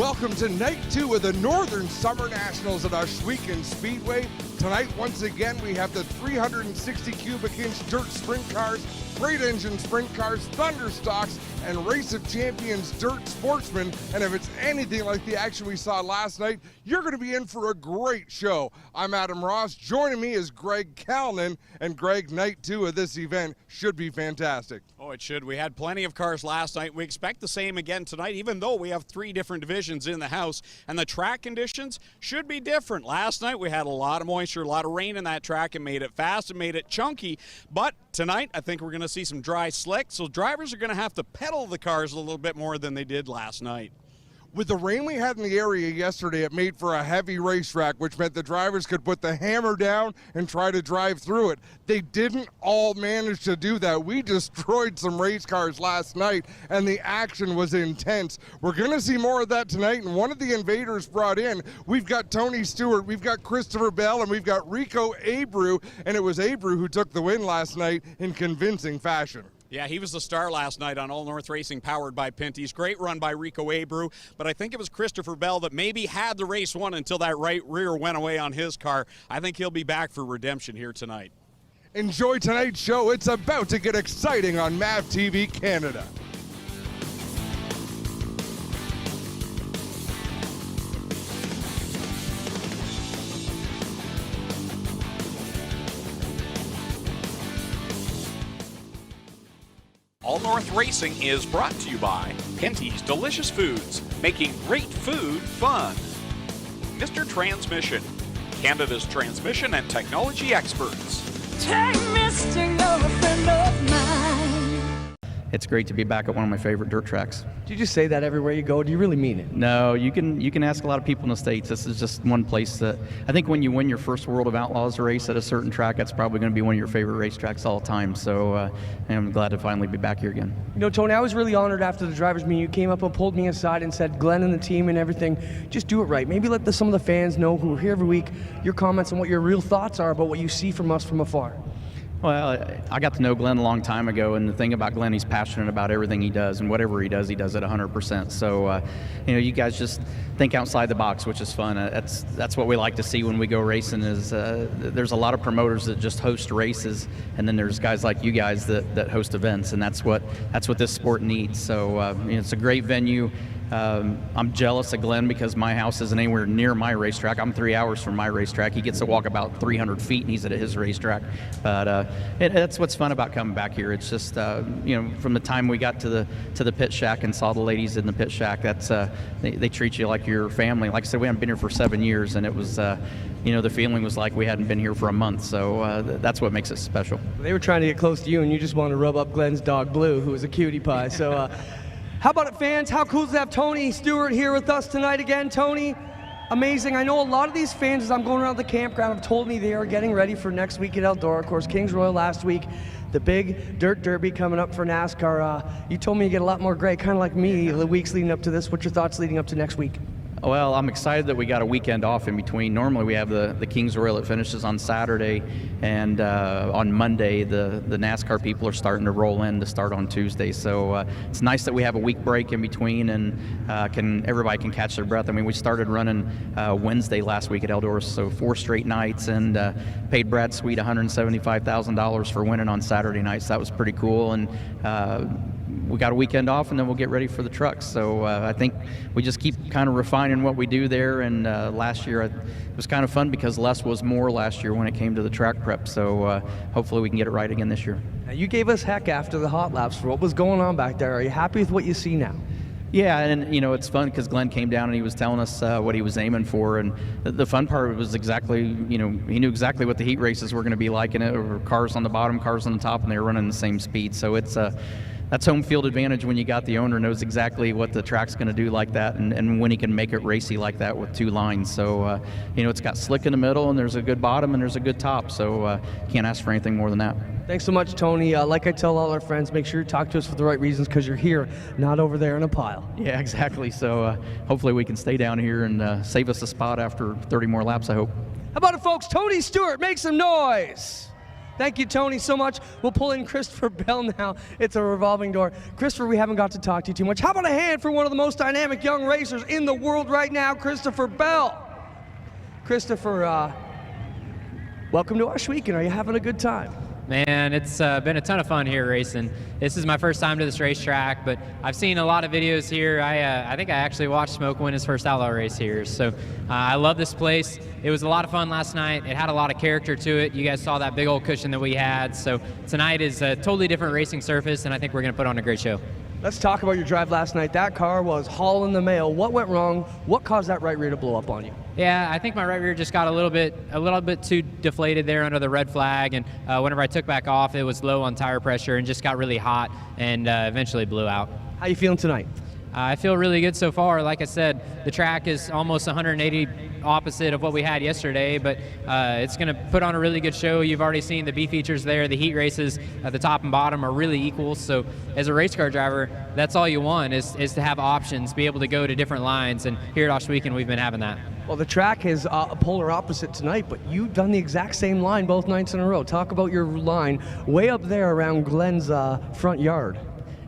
Welcome to night 2 of the Northern Summer Nationals at Ohsweken Speedway. Tonight, once again, we have the 360 cubic inch dirt sprint cars, freight engine sprint cars, Thunderstocks, and Race of Champions dirt Sportsman. And if it's anything like the action we saw last night, you're going to be in for a great show. I'm Adam Ross. Joining me is Greg Calnan. And Greg, night 2 of this event should be fantastic. Oh, it should. We had plenty of cars last night. We expect the same again tonight, even though we have 3 different divisions in the house. And the track conditions should be different. Last night we had a lot of moisture, a lot of rain in that track, and made it fast and made it chunky. But tonight I think we're going to see some dry slick, so drivers are going to have to pedal the cars a little bit more than they did last night. With the rain we had in the area yesterday, it made for a heavy racetrack, which meant the drivers could put the hammer down and try to drive through it. They didn't all manage to do that. We destroyed some race cars last night, and the action was intense. We're going to see more of that tonight, and one of the invaders brought in, we've got Tony Stewart, we've got Christopher Bell, and we've got Rico Abreu, and it was Abreu who took the win last night in convincing fashion. Yeah, he was the star last night on All North Racing, powered by Pinty's. Great run by Rico Abreu, but I think it was Christopher Bell that maybe had the race won until that right rear went away on his car. I think he'll be back for redemption here tonight. Enjoy tonight's show. It's about to get exciting on MAV TV Canada. All North Racing is brought to you by Pinty's Delicious Foods, making great food fun. Mr. Transmission, Canada's transmission and technology experts. Take Mr. You're a friend of mine. It's great to be back at one of my favorite dirt tracks. Do you just say that everywhere you go? Do you really mean it? No, you can ask a lot of people in the States. This is just one place that I think when you win your first World of Outlaws race at a certain track, that's probably going to be one of your favorite racetracks all the time. So I'm glad to finally be back here again. You know, Tony, I was really honored after the drivers' meeting. You came up and pulled me aside and said, Glenn and the team and everything, just do it right. Maybe let some of the fans know who are here every week your comments on what your real thoughts are about what you see from us from afar. Well, I got to know Glenn a long time ago, and the thing about Glenn, he's passionate about everything he does, and whatever he does it 100%. So, you guys just think outside the box, which is fun. That's what we like to see when we go racing. Is there's a lot of promoters that just host races, and then there's guys like you guys that host events, and that's what this sport needs. So, it's a great venue. I'm jealous of Glenn because my house isn't anywhere near my racetrack. I'm 3 hours from my racetrack. He gets to walk about 300 feet and he's at his racetrack. But that's what's fun about coming back here. It's just, from the time we got to the pit shack and saw the ladies in the pit shack, that's they treat you like your family. Like I said, we haven't been here for 7 years, and it was, the feeling was like we hadn't been here for a month. So that's what makes it special. They were trying to get close to you, and you just wanted to rub up Glenn's dog, Blue, who was a cutie pie. So how about it, fans? How cool is it to have Tony Stewart here with us tonight again? Tony, amazing. I know a lot of these fans, as I'm going around the campground, have told me they are getting ready for next week at Eldora. Of course, Kings Royal last week, the big dirt derby coming up for NASCAR. You told me you get a lot more gray, kind of like me, the weeks leading up to this. What's your thoughts leading up to next week? Well, I'm excited that we got a weekend off in between. Normally we have the Kings Royal that finishes on Saturday, and on Monday the NASCAR people are starting to roll in to start on Tuesday. So it's nice that we have a week break in between, and everybody can catch their breath. I mean, we started running Wednesday last week at Eldora, so 4 straight nights, and paid Brad Sweet $175,000 for winning on Saturday nights. That was pretty cool, and we got a weekend off, and then we'll get ready for the trucks. So I think we just keep kind of refining what we do there. And last year it was kind of fun because less was more last year when it came to the track prep. So hopefully we can get it right again this year. Now, you gave us heck after the hot laps for what was going on back there. Are you happy with what you see now? Yeah, and it's fun because Glenn came down and he was telling us what he was aiming for, and the fun part was exactly, he knew exactly what the heat races were going to be like, and it were cars on the bottom, cars on the top, and they were running the same speed. So it's that's home field advantage when you got the owner knows exactly what the track's going to do like that, and when he can make it racy like that with 2 lines. So it's got slick in the middle, and there's a good bottom, and there's a good top. So can't ask for anything more than that. Thanks so much, Tony. Like I tell all our friends, make sure you talk to us for the right reasons, because you're here, not over there in a pile. Yeah, exactly. So hopefully we can stay down here and save us a spot after 30 more laps, I hope. How about it, folks? Tony Stewart, make some noise. Thank you, Tony, so much. We'll pull in Christopher Bell now. It's a revolving door. Christopher, we haven't got to talk to you too much. How about a hand for one of the most dynamic young racers in the world right now, Christopher Bell? Christopher, welcome to Ohsweken. Are you having a good time? Man, it's been a ton of fun here racing. This is my first time to this racetrack, but I've seen a lot of videos here. I think I actually watched Smoke win his first outlaw race here. So I love this place. It was a lot of fun last night. It had a lot of character to it. You guys saw that big old cushion that we had. So tonight is a totally different racing surface, and I think we're going to put on a great show. Let's talk about your drive last night. That car was hauling the mail. What went wrong? What caused that right rear to blow up on you? Yeah, I think my right rear just got a little bit too deflated there under the red flag, and whenever I took back off, it was low on tire pressure and just got really hot and eventually blew out. How you feeling tonight? I feel really good so far. Like I said, the track is almost 180 opposite of what we had yesterday, but it's going to put on a really good show. You've already seen the B features there. The heat races at the top and bottom are really equal. So as a race car driver, that's all you want is to have options, be able to go to different lines. And here at Ohsweken, we've been having that. Well, the track is a polar opposite tonight, but you've done the exact same line both nights in a row. Talk about your line way up there around Glenn's front yard.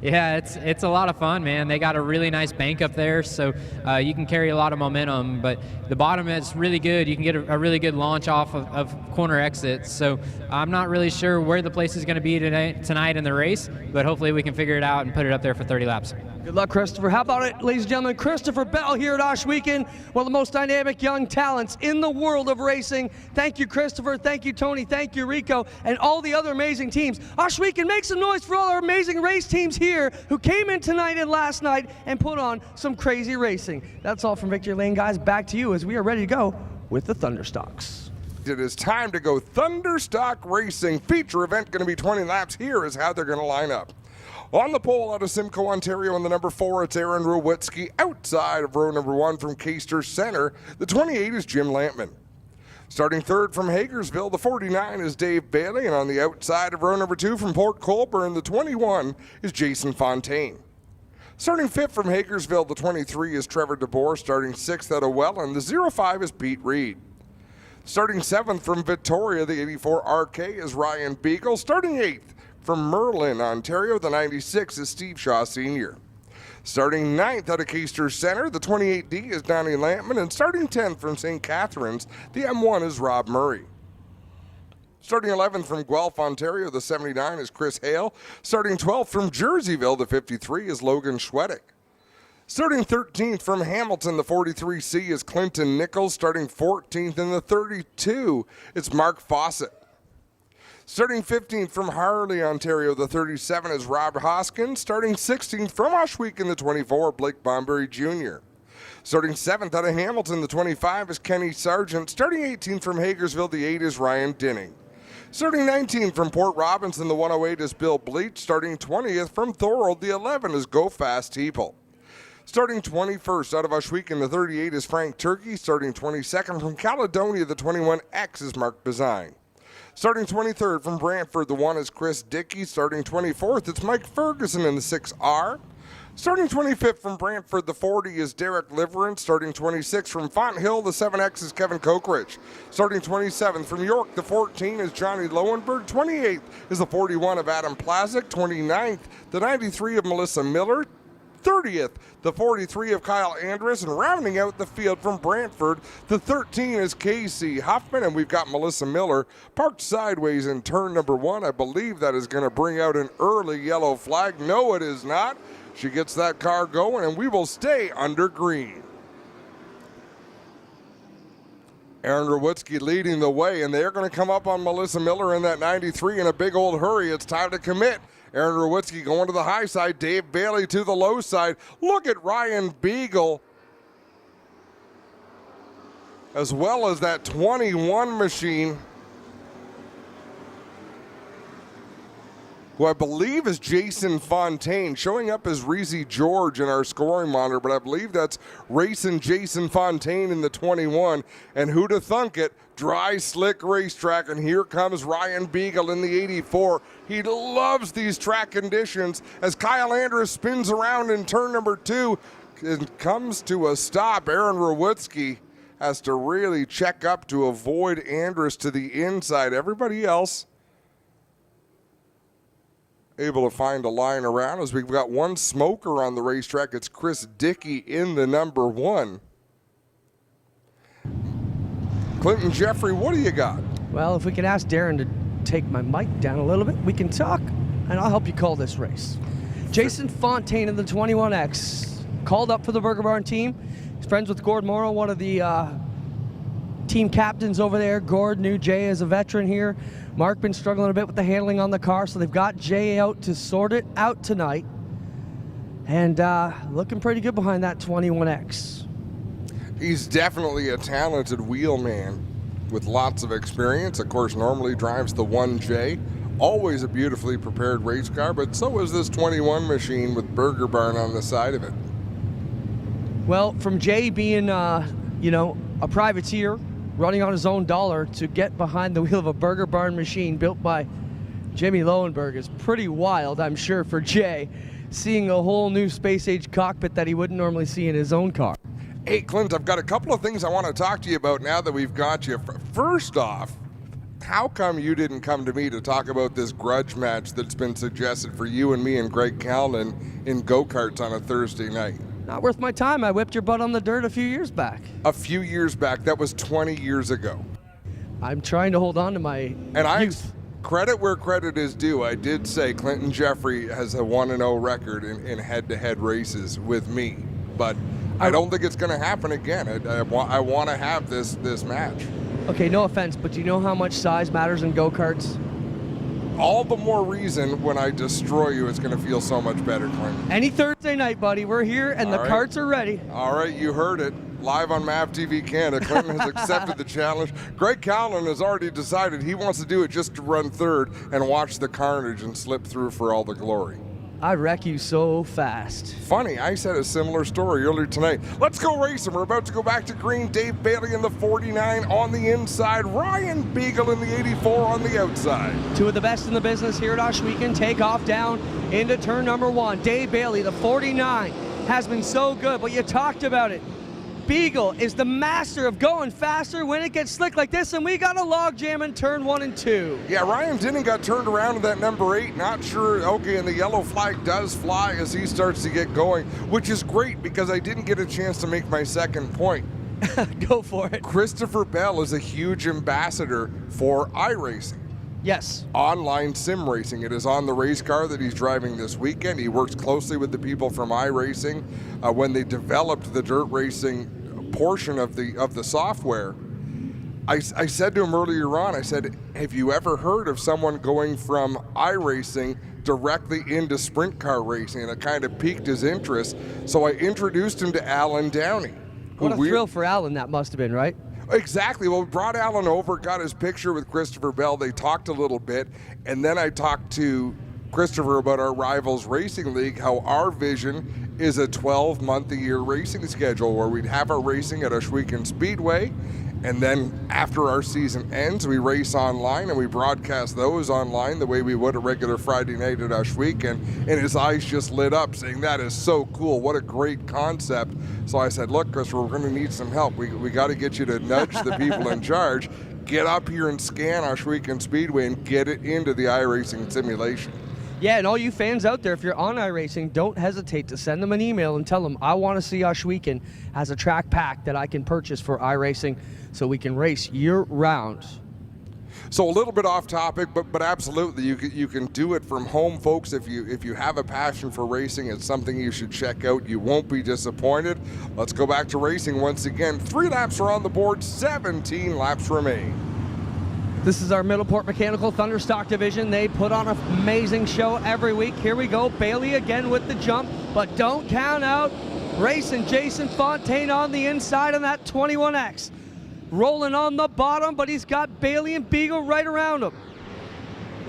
Yeah, it's a lot of fun, man. They got a really nice bank up there, so you can carry a lot of momentum, but the bottom is really good. You can get a really good launch off of corner exits, so I'm not really sure where the place is going to be tonight in the race, but hopefully we can figure it out and put it up there for 30 laps. Good luck, Christopher. How about it, ladies and gentlemen? Christopher Bell here at Ohsweken, one of the most dynamic young talents in the world of racing. Thank you, Christopher. Thank you, Tony. Thank you, Rico, and all the other amazing teams. Ohsweken, make some noise for all our amazing race teams here who came in tonight and last night and put on some crazy racing. That's all from Victory Lane, guys. Back to you as we are ready to go with the Thunderstocks. It is time to go Thunderstock Racing. Feature event going to be 20 laps. Here is how they're going to line up. On the pole out of Simcoe, Ontario, in the number 4, it's Aaron Rowitsky. Outside of row number 1 from Caister Center, the 28 is Jim Lampman. Starting third from Hagersville, the 49 is Dave Bailey, and on the outside of row number 2 from Port Colborne, the 21 is Jason Fontaine. Starting fifth from Hagersville, the 23 is Trevor DeBoer. Starting sixth out of Welland, the 05 is Pete Reed. Starting seventh from Victoria, the 84 RK is Ryan Beagle. Starting eighth from Merlin, Ontario, the 96 is Steve Shaw Sr. Starting ninth out of Caister Center, the 28D is Donnie Lampman, and starting 10th from St. Catharines, the M1 is Rob Murray. Starting 11th from Guelph, Ontario, the 79 is Chris Hale. Starting 12th from Jerseyville, the 53 is Logan Schwedick. Starting 13th from Hamilton, the 43C is Clinton Nichols. Starting 14th in the 32, it's Mark Fawcett. Starting 15th from Harley, Ontario, the 37 is Rob Hoskins. Starting 16th from Ohsweken, the 24, Blake Bomberry Jr. Starting 7th out of Hamilton, the 25 is Kenny Sargent. Starting 18th from Hagersville, the 8 is Ryan Dinning. Starting 19th from Port Robinson, the 108 is Bill Bleach. Starting 20th from Thorold, the 11 is Go Fast Heeple. Starting 21st out of Ohsweken, the 38 is Frank Turkey. Starting 22nd from Caledonia, the 21X is Mark Bazine. Starting 23rd from Brantford, the 1 is Chris Dickey. Starting 24th, it's Mike Ferguson in the 6R. Starting 25th from Brantford, the 40 is Derek Liverant. Starting 26th from Fonthill, the 7X is Kevin Cokeridge. Starting 27th from York, the 14 is Johnny Lowenberg. 28th is the 41 of Adam Plazik. 29th, the 93 of Melissa Miller. 30th, the 43 of Kyle Andrus, and rounding out the field from Brantford, the 13 is Casey Huffman, and we've got Melissa Miller parked sideways in turn number 1. I believe that is going to bring out an early yellow flag. No, it is not. She gets that car going, and we will stay under green. Aaron Rowitsky leading the way, and they're going to come up on Melissa Miller in that 93 in a big old hurry. It's time to commit. Aaron Rowitsky going to the high side, Dave Bailey to the low side. Look at Ryan Beagle, as well as that 21 machine, who I believe is Jason Fontaine, showing up as Reezy George in our scoring monitor, but I believe that's racing Jason Fontaine in the 21. And who'd have thunk it? Dry, slick racetrack, and here comes Ryan Beagle in the 84. He loves these track conditions as Kyle Andrus spins around in turn number 2 and comes to a stop. Aaron Rowitsky has to really check up to avoid Andrus to the inside. Everybody else able to find a line around us. We've got one smoker on the racetrack. It's Chris Dickey in the number 1. Clinton Jeffrey, what do you got? Well, if we could ask Darren to take my mic down a little bit, we can talk, and I'll help you call this race. Jason Fontaine in the 21X, called up for the Burger Barn team. He's friends with Gord Morrow, one of the team captains over there. Gord knew Jay as a veteran here. Mark been struggling a bit with the handling on the car, so they've got Jay out to sort it out tonight. And looking pretty good behind that 21X. He's definitely a talented wheelman with lots of experience. Of course, normally drives the 1J. Always a beautifully prepared race car, but so is this 21 machine with Burger Barn on the side of it. Well, from Jay being, a privateer, running on his own dollar, to get behind the wheel of a Burger Barn machine built by Jimmy Lowenberg is pretty wild, I'm sure, for Jay, seeing a whole new space-age cockpit that he wouldn't normally see in his own car. Hey, Clint, I've got a couple of things I want to talk to you about now that we've got you. First off, how come you didn't come to me to talk about this grudge match that's been suggested for you and me and Greg Callan in go-karts on a Thursday night? Not worth my time. I whipped your butt on the dirt a few years back. A few years back. That was 20 years ago. I'm trying to hold on to my youth. Credit where credit is due. I did say Clinton Jeffrey has a 1-0 record in head-to-head races with me, but I don't think it's going to happen again. I want to have this match. Okay, no offense, but do you know how much size matters in go-karts? All the more reason when I destroy you, it's going to feel so much better, Clinton. Any Thursday night, buddy. We're here, and the carts are ready. All right, you heard it. Live on MAV TV Canada, Clinton has accepted the challenge. Greg Callan has already decided he wants to do it just to run third and watch the carnage and slip through for all the glory. I wreck you so fast. Funny, I said a similar story earlier tonight. Let's go racing. We're about to go back to green. Dave Bailey in the 49 on the inside. Ryan Beagle in the 84 on the outside. Two of the best in the business here at Ohsweken take off down into turn number 1. Dave Bailey, the 49, has been so good, but you talked about it. Beagle is the master of going faster when it gets slick like this, and we got a log jam in turn 1 and 2. Yeah, Ryan Dinning got turned around to that number 8. Not sure. Okay, and the yellow flag does fly as he starts to get going, which is great because I didn't get a chance to make my second point. Go for it. Christopher Bell is a huge ambassador for iRacing. Yes. Online sim racing. It is on the race car that he's driving this weekend. He works closely with the people from iRacing when they developed the dirt racing portion of the software. I said to him earlier on, I said, have you ever heard of someone going from iRacing directly into sprint car racing? And it kind of piqued his interest. So I introduced him to Alan Downey. What a thrill for Alan that must have been, right? Exactly. Well, we brought Alan over, got his picture with Christopher Bell. They talked a little bit, and then I talked to Christopher about our Rivals Racing League, how our vision is a 12-month-a-year racing schedule where we'd have our racing at Ohsweken Speedway, and then after our season ends, we race online and we broadcast those online the way we would a regular Friday night at Ohsweken. And his eyes just lit up saying, that is so cool. What a great concept. So I said, look, Christopher, we're going to need some help. We got to get you to nudge the people in charge. Get up here and scan Ohsweken Speedway and get it into the iRacing simulation. Yeah, and all you fans out there, if you're on iRacing, don't hesitate to send them an email and tell them, I want to see Ohsweken as a track pack that I can purchase for iRacing so we can race year-round. So a little bit off topic, but absolutely, you can do it from home, folks. If you have a passion for racing, it's something you should check out. You won't be disappointed. Let's go back to racing once again. 3 laps are on the board, 17 laps remain. This is our Middleport Mechanical Thunderstock division. They put on an amazing show every week. Here we go, Bailey again with the jump, but don't count out racing Jason Fontaine on the inside on that 21X. Rolling on the bottom, but he's got Bailey and Beagle right around him.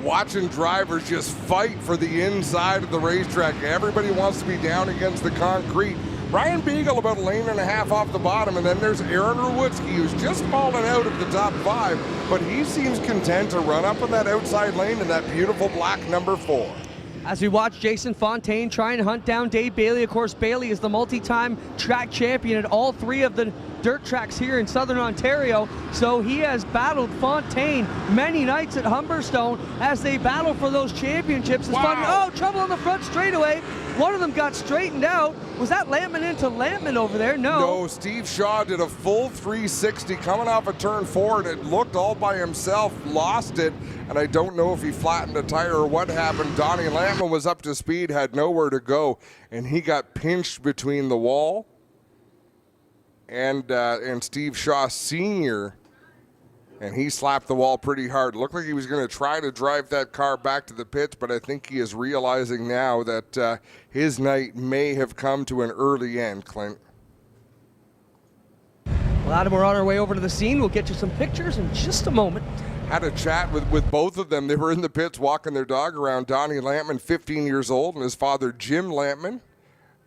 Watching drivers just fight for the inside of the racetrack. Everybody wants to be down against the concrete. Ryan Beagle about a lane and a half off the bottom, and then there's Aaron Rewutsky, who's just fallen out of the top 5, but he seems content to run up in that outside lane in that beautiful black number 4. As we watch Jason Fontaine try and hunt down Dave Bailey. Of course, Bailey is the multi-time track champion at all 3 of the dirt tracks here in Southern Ontario. So he has battled Fontaine many nights at Humberstone as they battle for those championships. Oh, trouble on the front straightaway. One of them got straightened out. Was that Lampman into Lampman over there? No, Steve Shaw did a full 360 coming off of turn 4, and it looked all by himself, lost it, and I don't know if he flattened a tire or what happened. Donnie Lampman was up to speed, had nowhere to go, and he got pinched between the wall and Steve Shaw Sr., and he slapped the wall pretty hard. Looked like he was going to try to drive that car back to the pits, but I think he is realizing now that his night may have come to an early end, Clint. Well, Adam, we're on our way over to the scene. We'll get you some pictures in just a moment. Had a chat with both of them. They were in the pits walking their dog around. Donnie Lampman, 15 years old, and his father, Jim Lampman.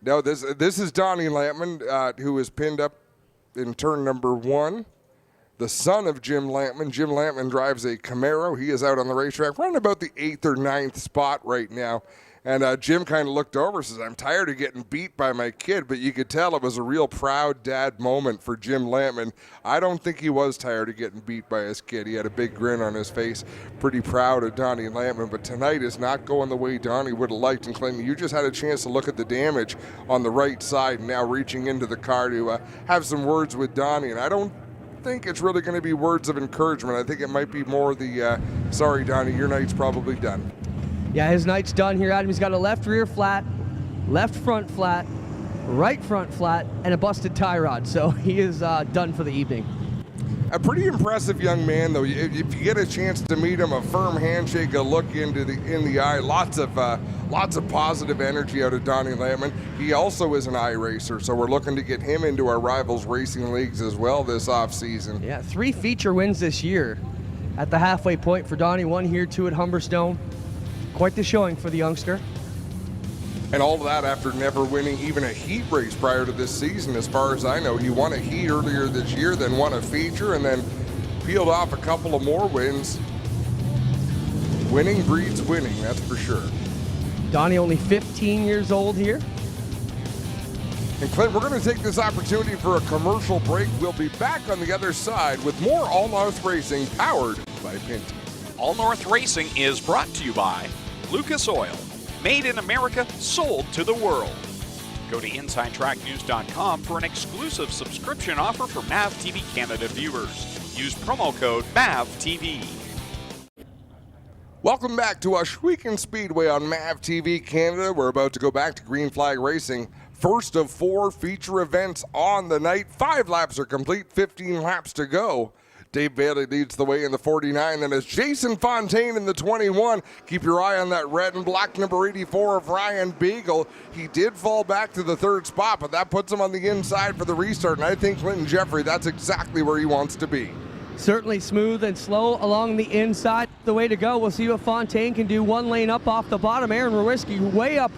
Now, this is Donnie Lampman, who is pinned up in turn number 1. The son of Jim Lampman. Jim Lampman drives a Camaro. He is out on the racetrack running about the 8th or 9th spot right now. And Jim kind of looked over and says, I'm tired of getting beat by my kid. But you could tell it was a real proud dad moment for Jim Lampman. I don't think he was tired of getting beat by his kid. He had a big grin on his face, pretty proud of Donnie Lampman. But tonight is not going the way Donnie would have liked. And Clinton, you just had a chance to look at the damage on the right side, now reaching into the car to have some words with Donnie. And I don't think it's really going to be words of encouragement. I think it might be more the, sorry, Donnie, your night's probably done. Yeah, his night's done here, Adam. He's got a left rear flat, left front flat, right front flat, and a busted tie rod. So he is done for the evening. A pretty impressive young man, though. If you get a chance to meet him, a firm handshake, a look in the eye, lots of positive energy out of Donnie Lampman. He also is an iRacer, so we're looking to get him into our Rivals Racing Leagues as well this offseason. Yeah, 3 feature wins this year at the halfway point for Donnie. 1 here, 2 at Humberstone. Quite the showing for the youngster. And all of that after never winning even a heat race prior to this season, as far as I know. He won a heat earlier this year, then won a feature, and then peeled off a couple of more wins. Winning breeds winning, that's for sure. Donnie only 15 years old here. And Clint, we're going to take this opportunity for a commercial break. We'll be back on the other side with more All North Racing powered by Pinty. All North Racing is brought to you by Lucas Oil. Made in America, sold to the world. Go to InsideTrackNews.com for an exclusive subscription offer for MAV TV Canada viewers. Use promo code MAVTV. Welcome back to Ohsweken Speedway on MAV TV Canada. We're about to go back to Green Flag Racing. First of 4 feature events on the night. 5 laps are complete, 15 laps to go. Dave Bailey leads the way in the 49, then it's Jason Fontaine in the 21. Keep your eye on that red and black number 84 of Ryan Beagle. He did fall back to the 3rd spot, but that puts him on the inside for the restart, and I think Clinton Jeffrey, that's exactly where he wants to be. Certainly smooth and slow along the inside. The way to go. We'll see what Fontaine can do. 1 lane up off the bottom. Aaron Rawiski way up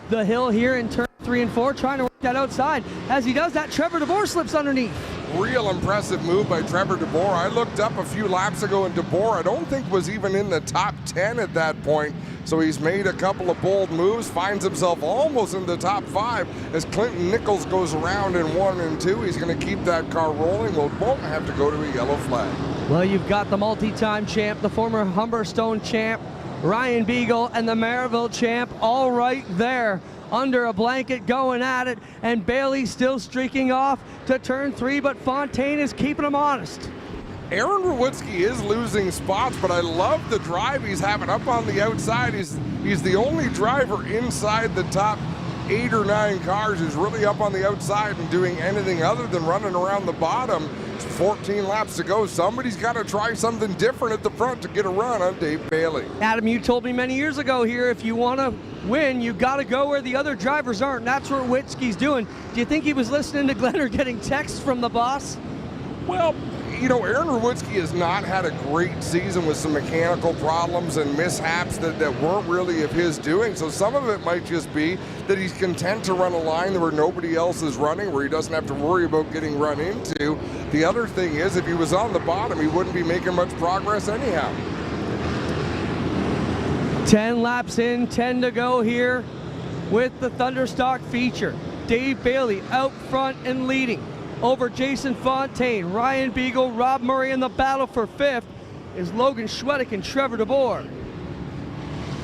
the hill here in turn 3 and 4, trying to work that outside. As he does that, Trevor DeBoer slips underneath. Real impressive move by Trevor DeBoer. I looked up a few laps ago, and DeBoer I don't think was even in the top 10 at that point. So he's made a couple of bold moves, finds himself almost in the top 5 as Clinton Nichols goes around in 1 and 2. He's going to keep that car rolling. Won't have to go to a yellow flag. Well, you've got the multi-time champ, the former Humberstone champ, Ryan Beagle, and the Maryville champ all right there under a blanket going at it, and Bailey still streaking off to turn 3, but Fontaine is keeping him honest. Aaron Rawitzki is losing spots, but I love the drive he's having up on the outside. He's the only driver inside the top 8 or 9 cars who's really up on the outside and doing anything other than running around the bottom. It's 14 laps to go. Somebody's got to try something different at the front to get a run on Dave Bailey. Adam, you told me many years ago here, if you want to win, you got to go where the other drivers aren't, and that's what Witzke's doing. Do you think he was listening to Glenn or getting texts from the boss? Well, you know, Aaron Rawitzki has not had a great season with some mechanical problems and mishaps that weren't really of his doing. So some of it might just be that he's content to run a line where nobody else is running, where he doesn't have to worry about getting run into. The other thing is, if he was on the bottom, he wouldn't be making much progress anyhow. 10 laps in, 10 to go here with the Thunderstock feature. Dave Bailey out front and leading over Jason Fontaine, Ryan Beagle, Rob Murray. In the battle for 5th is Logan Schwedick and Trevor DeBoer.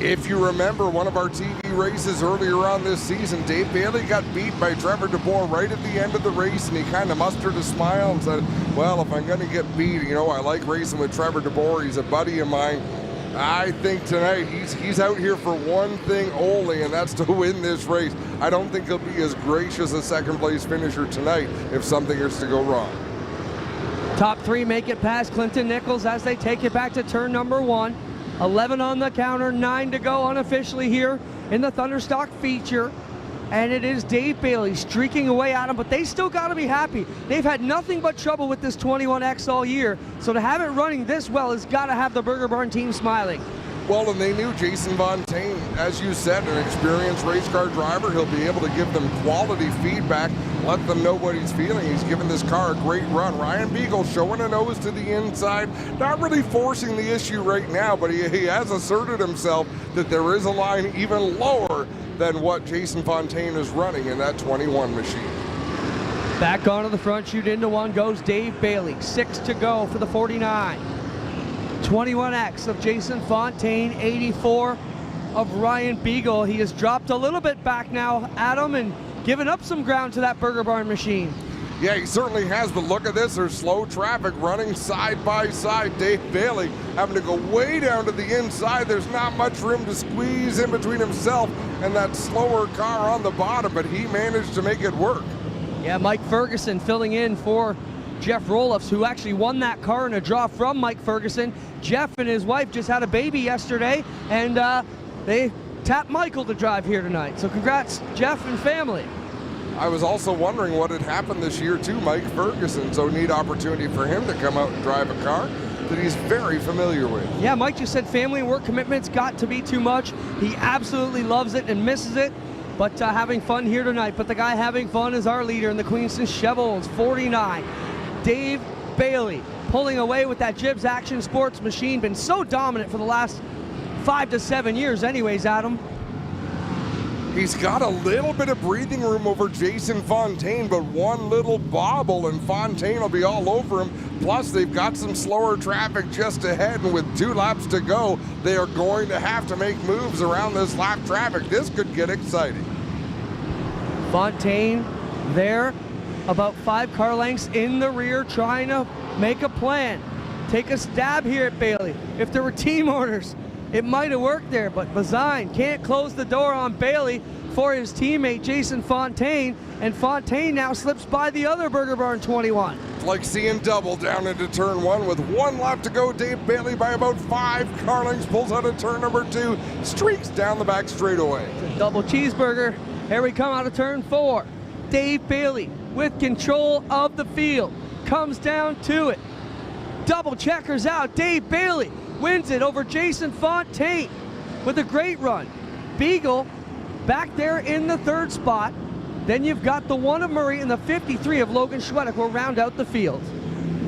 If you remember one of our TV races earlier on this season, Dave Bailey got beat by Trevor DeBoer right at the end of the race, and he kind of mustered a smile and said, well, if I'm going to get beat, you know, I like racing with Trevor DeBoer. He's a buddy of mine. I think tonight he's out here for one thing only, and that's to win this race. I don't think he'll be as gracious a second place finisher tonight if something is to go wrong. Top 3 make it past Clinton Nichols as they take it back to turn number 1. 11 on the counter, 9 to go unofficially here in the Thunderstock feature. And it is Dave Bailey streaking away at him, but they still got to be happy. They've had nothing but trouble with this 21X all year, so to have it running this well has got to have the Burger Barn team smiling. Well, and they knew Jason Fontaine, as you said, an experienced race car driver. He'll be able to give them quality feedback, let them know what he's feeling. He's given this car a great run. Ryan Beagle showing a nose to the inside, not really forcing the issue right now, but he has asserted himself that there is a line even lower than what Jason Fontaine is running in that 21 machine. Back onto the front chute, into one goes Dave Bailey. 6 to go for the 49. 21X of Jason Fontaine, 84 of Ryan Beagle. He has dropped a little bit back now, Adam, and given up some ground to that Burger Barn machine. Yeah, he certainly has, but look at this. There's slow traffic running side by side. Dave Bailey having to go way down to the inside. There's not much room to squeeze in between himself and that slower car on the bottom, but he managed to make it work. Yeah, Mike Ferguson filling in for Jeff Roloffs, who actually won that car in a draw from Mike Ferguson. Jeff and his wife just had a baby yesterday, and they tapped Michael to drive here tonight. So congrats, Jeff and family. I was also wondering what had happened this year to Mike Ferguson, so neat opportunity for him to come out and drive a car that he's very familiar with. Yeah, Mike just said family and work commitments got to be too much. He absolutely loves it and misses it, but having fun here tonight. But the guy having fun is our leader in the Queenston Chevrolet, 49. Dave Bailey pulling away with that Gibbs Action Sports machine. Been so dominant for the last 5 to 7 years anyways, Adam. He's got a little bit of breathing room over Jason Fontaine, but one little bobble and Fontaine will be all over him. Plus, they've got some slower traffic just ahead, and with 2 laps to go, they are going to have to make moves around this lap traffic. This could get exciting. Fontaine there, about 5 car lengths in the rear, trying to make a plan. Take a stab here at Bailey. If there were team orders, it might have worked there, but Bazine can't close the door on Bailey for his teammate Jason Fontaine, and Fontaine now slips by the other Burger Barn 21. It's like seeing double down into turn 1 with 1 lap to go. Dave Bailey by about 5 car lengths pulls out of turn number 2, streaks down the back straightaway. It's a double cheeseburger. Here we come out of turn 4. Dave Bailey with control of the field comes down to it. Double checkers out. Dave Bailey wins it over Jason Fontaine with a great run. Beagle back there in the 3rd spot. Then you've got the 1 of Murray and the 53 of Logan Schwedick will round out the field.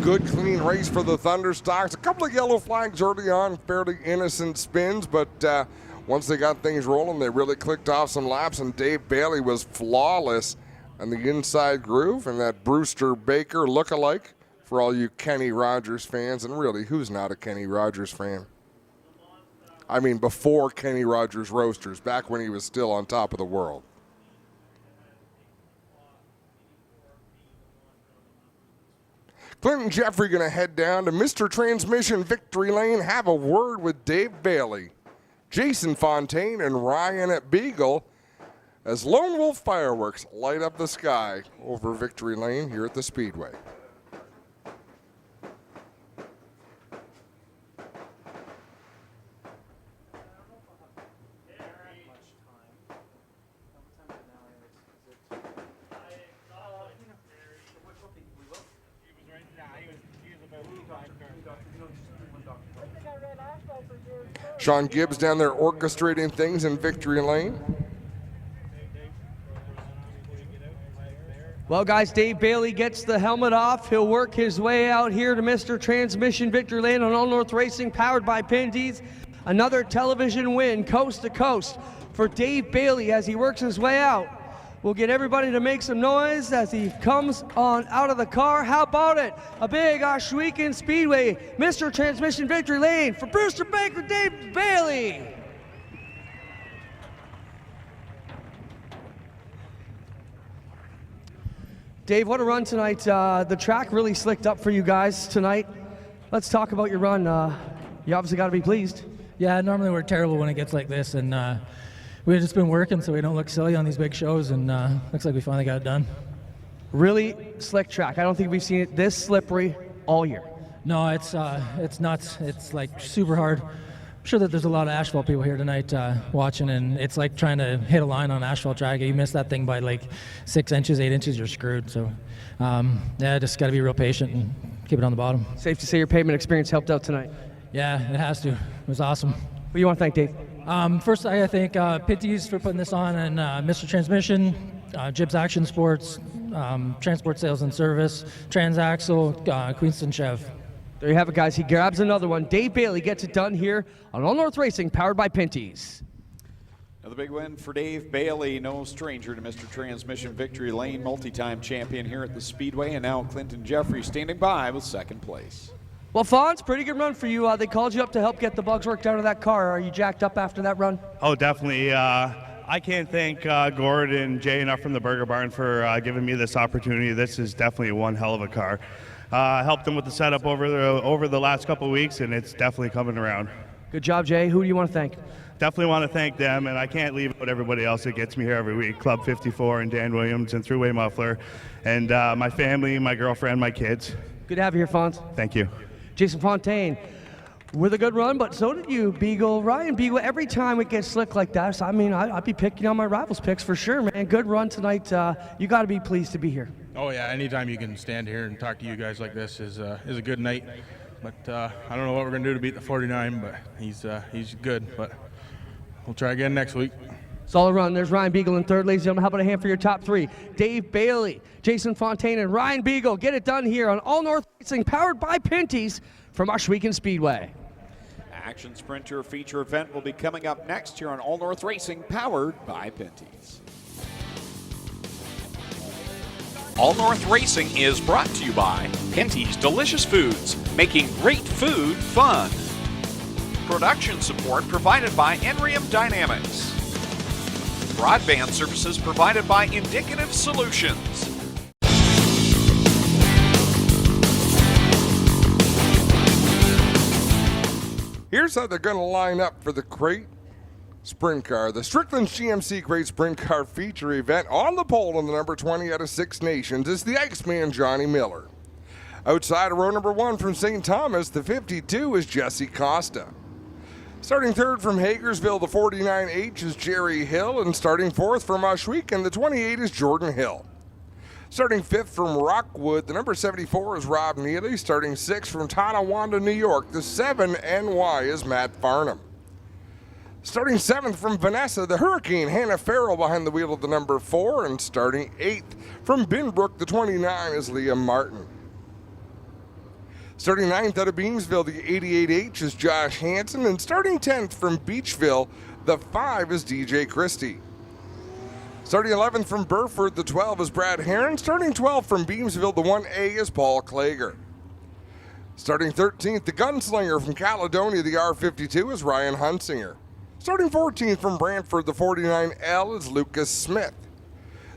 Good clean race for the Thunderstocks. A couple of yellow flags early on, fairly innocent spins, but once they got things rolling, they really clicked off some laps, and Dave Bailey was flawless on the inside groove, and that Brewster Baker look-alike for all you Kenny Rogers fans. And really, who's not a Kenny Rogers fan? I mean, before Kenny Rogers Roasters, back when he was still on top of the world. Clint and Jeffrey going to head down to Mr. Transmission Victory Lane, have a word with Dave Bailey, Jason Fontaine, and Ryan at Beagle as Lone Wolf fireworks light up the sky over Victory Lane here at the Speedway. Sean Gibbs down there orchestrating things in Victory Lane. Well, guys, Dave Bailey gets the helmet off. He'll work his way out here to Mr. Transmission Victory Lane on All North Racing, powered by Pinty's. Another television win, coast to coast, for Dave Bailey as he works his way out. We'll get everybody to make some noise as he comes on out of the car. How about it? A big Ohsweken Speedway, Mr. Transmission Victory Lane for Brewster Baker, Dave Bailey. Dave, what a run tonight. The track really slicked up for you guys tonight. Let's talk about your run. You obviously got to be pleased. Yeah, normally we're terrible when it gets like this, and we've just been working so we don't look silly on these big shows, and looks like we finally got it done. Really slick track. I don't think we've seen it this slippery all year. No, it's nuts. It's like super hard. I'm sure that there's a lot of asphalt people here tonight watching, and it's like trying to hit a line on an asphalt track. You miss that thing by like 6 inches, 8 inches, you're screwed. So, yeah, just got to be real patient and keep it on the bottom. Safe to say your pavement experience helped out tonight. Yeah, it has to. It was awesome. What do you want to thank, Dave? First, I thank Pitties for putting this on, and Mr. Transmission, Jibs Action Sports, Transport Sales and Service, Transaxle, Queenston Chev. There you have it, guys. He grabs another one. Dave Bailey gets it done here on All North Racing, powered by Pinty's. Another big win for Dave Bailey, no stranger to Mr. Transmission Victory Lane, multi-time champion here at the Speedway, and now Clinton Jeffrey standing by with second place. Well, Fonz, pretty good run for you. They called you up to help get the bugs worked out of that car. Are you jacked up after that run? Oh, definitely. I can't thank Gord and Jay enough from the Burger Barn for giving me this opportunity. This is definitely one hell of a car. Helped them with the setup over the last couple of weeks, and it's definitely coming around. Good job, Jay. Who do you want to thank? Definitely want to thank them, and I can't leave out everybody else that gets me here every week. Club 54 and Dan Williams and Thruway Muffler, and my family, my girlfriend, my kids. Good to have you here, Fonz. Thank you. Jason Fontaine with a good run, but so did you, Beagle. Ryan Beagle, every time it gets slick like that, so I mean, I'd be picking on my rivals' picks for sure, man. Good run tonight. You got to be pleased to be here. Oh, yeah, anytime you can stand here and talk to you guys like this is a good night. But I don't know what we're going to do to beat the 49, but he's good. But we'll try again next week. Solid run. There's Ryan Beagle in third, ladies and gentlemen. How about a hand for your top three? Dave Bailey, Jason Fontaine, and Ryan Beagle. Get it done here on All North Racing, powered by Pinty's from Ohsweken Speedway. Action Sprinter feature event will be coming up next here on All North Racing, powered by Pinty's. All North Racing is brought to you by Pinty's Delicious Foods, making great food fun. Production support provided by Enrium Dynamics. Broadband services provided by Indicative Solutions. Here's how they're going to line up for the Crate Sprint Car. The Strickland GMC Crate Sprint Car feature event. On the pole in the number 20 out of 6 nations is the Iceman Johnny Miller. Outside of row number 1 from St. Thomas, the 52 is Jesse Costa. Starting third from Hagersville, the 49H is Jerry Hill, and starting fourth from Ohsweken, the 28 is Jordan Hill. Starting fifth from Rockwood, the number 74 is Rob Neely. Starting sixth from Tonawanda, New York, the 7NY is Matt Farnham. Starting seventh from Vanessa, the Hurricane, Hannah Farrell behind the wheel of the number 4, and starting eighth from Binbrook, the 29 is Liam Martin. Starting 9th out of Beamsville, the 88H is Josh Hansen, and starting 10th from Beachville, the 5 is DJ Christie. Starting 11th from Burford, the 12 is Brad Heron. Starting 12th from Beamsville, the 1A is Paul Klager. Starting 13th, the Gunslinger from Caledonia, the R52 is Ryan Hunsinger. Starting 14th from Brantford, the 49L is Lucas Smith.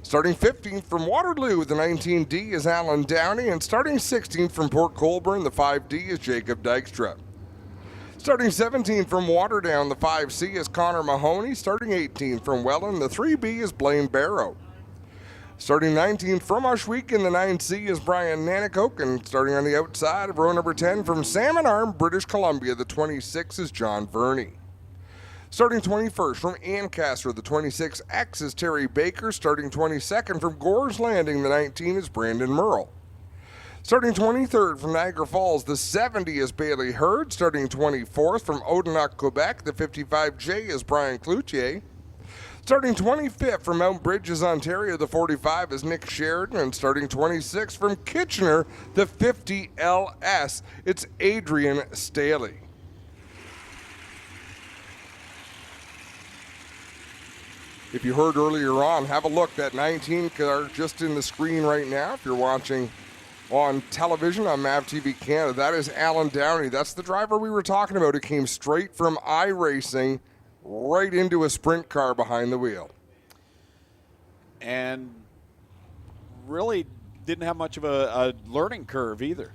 Starting 15th from Waterloo, the 19D is Alan Downey, and starting 16th from Port Colborne, the 5D is Jacob Dykstra. Starting 17th from Waterdown, the 5C is Connor Mahoney. Starting 18th from Welland, the 3B is Blaine Barrow. Starting 19th from Ohsweken, the 9C is Brian Nanakoke, and starting on the outside of row number 10 from Salmon Arm, British Columbia, the 26 is John Verney. Starting 21st from Ancaster, the 26X is Terry Baker. Starting 22nd from Gore's Landing, the 19 is Brandon Merle. Starting 23rd from Niagara Falls, the 70 is Bailey Hurd. Starting 24th from Odenak, Quebec, the 55J is Brian Cloutier. Starting 25th from Mount Bridges, Ontario, the 45 is Nick Sheridan. And starting 26th from Kitchener, the 50LS, it's Adrian Staley. If you heard earlier on, have a look. That 19 car just in the screen right now. If you're watching on television on MAV TV Canada, that is Alan Downey. That's the driver we were talking about. It came straight from iRacing right into a sprint car behind the wheel. And really didn't have much of a learning curve either.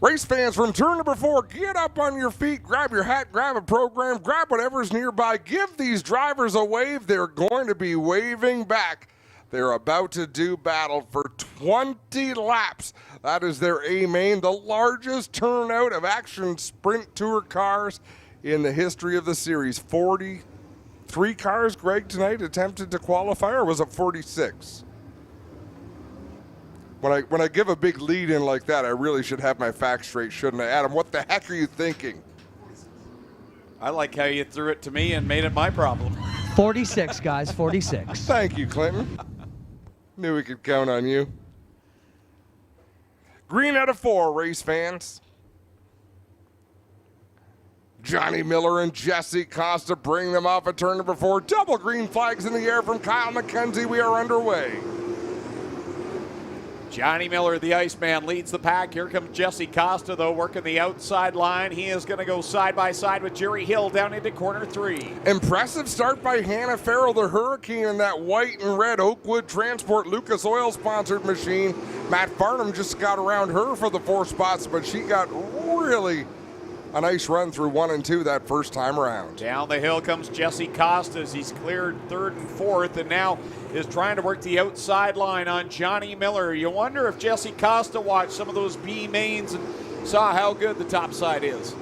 Race fans, from turn number 4, get up on your feet, grab your hat, grab a program, grab whatever's nearby. Give these drivers a wave. They're going to be waving back. They're about to do battle for 20 laps. That is their A main, the largest turnout of action sprint tour cars in the history of the series. 43 cars, Greg, tonight attempted to qualify, or was it 46? When I give a big lead in like that, I really should have my facts straight, shouldn't I? Adam, what the heck are you thinking? I like how you threw it to me and made it my problem. 46, guys, 46. Thank you, Clinton. Knew we could count on you. Green out of 4, race fans. Johnny Miller and Jesse Costa bring them off at turn number 4. Double green flags in the air from Kyle McKenzie. We are underway. Johnny Miller, the Iceman, leads the pack. Here comes Jesse Costa, though, working the outside line. He is going to go side by side with Jerry Hill down into corner 3. Impressive start by Hannah Farrell, the Hurricane, in that white and red Oakwood Transport Lucas Oil sponsored machine. Matt Farnham just got around her for the 4 spots, but she got really a nice run through 1 and 2 that first time around. Down the hill comes Jesse Costa as he's cleared 3rd and 4th, and now is trying to work the outside line on Johnny Miller. You wonder if Jesse Costa watched some of those B mains and saw how good the top side is.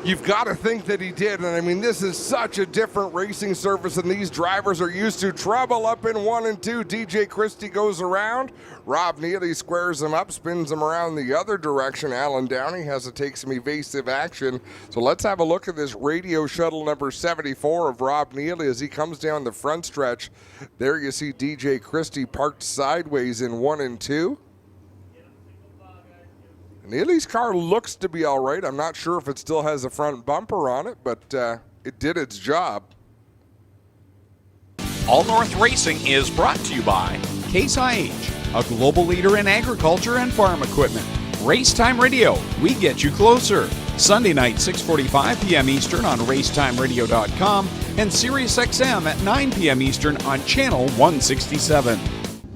You've got to think that he did, and I mean, this is such a different racing surface than these drivers are used to. Trouble up in 1 and 2. DJ Christie goes around. Rob Neely squares him up, spins him around the other direction. Alan Downey has to take some evasive action. So let's have a look at this radio shuttle number 74 of Rob Neely as he comes down the front stretch. There you see DJ Christie parked sideways in 1 and 2. Neely's car looks to be all right. I'm not sure if it still has a front bumper on it, but it did its job. All North Racing is brought to you by Case IH, a global leader in agriculture and farm equipment. Racetime Radio, we get you closer. Sunday night, 6:45 p.m. Eastern on racetimeradio.com and SiriusXM at 9 p.m. Eastern on Channel 167.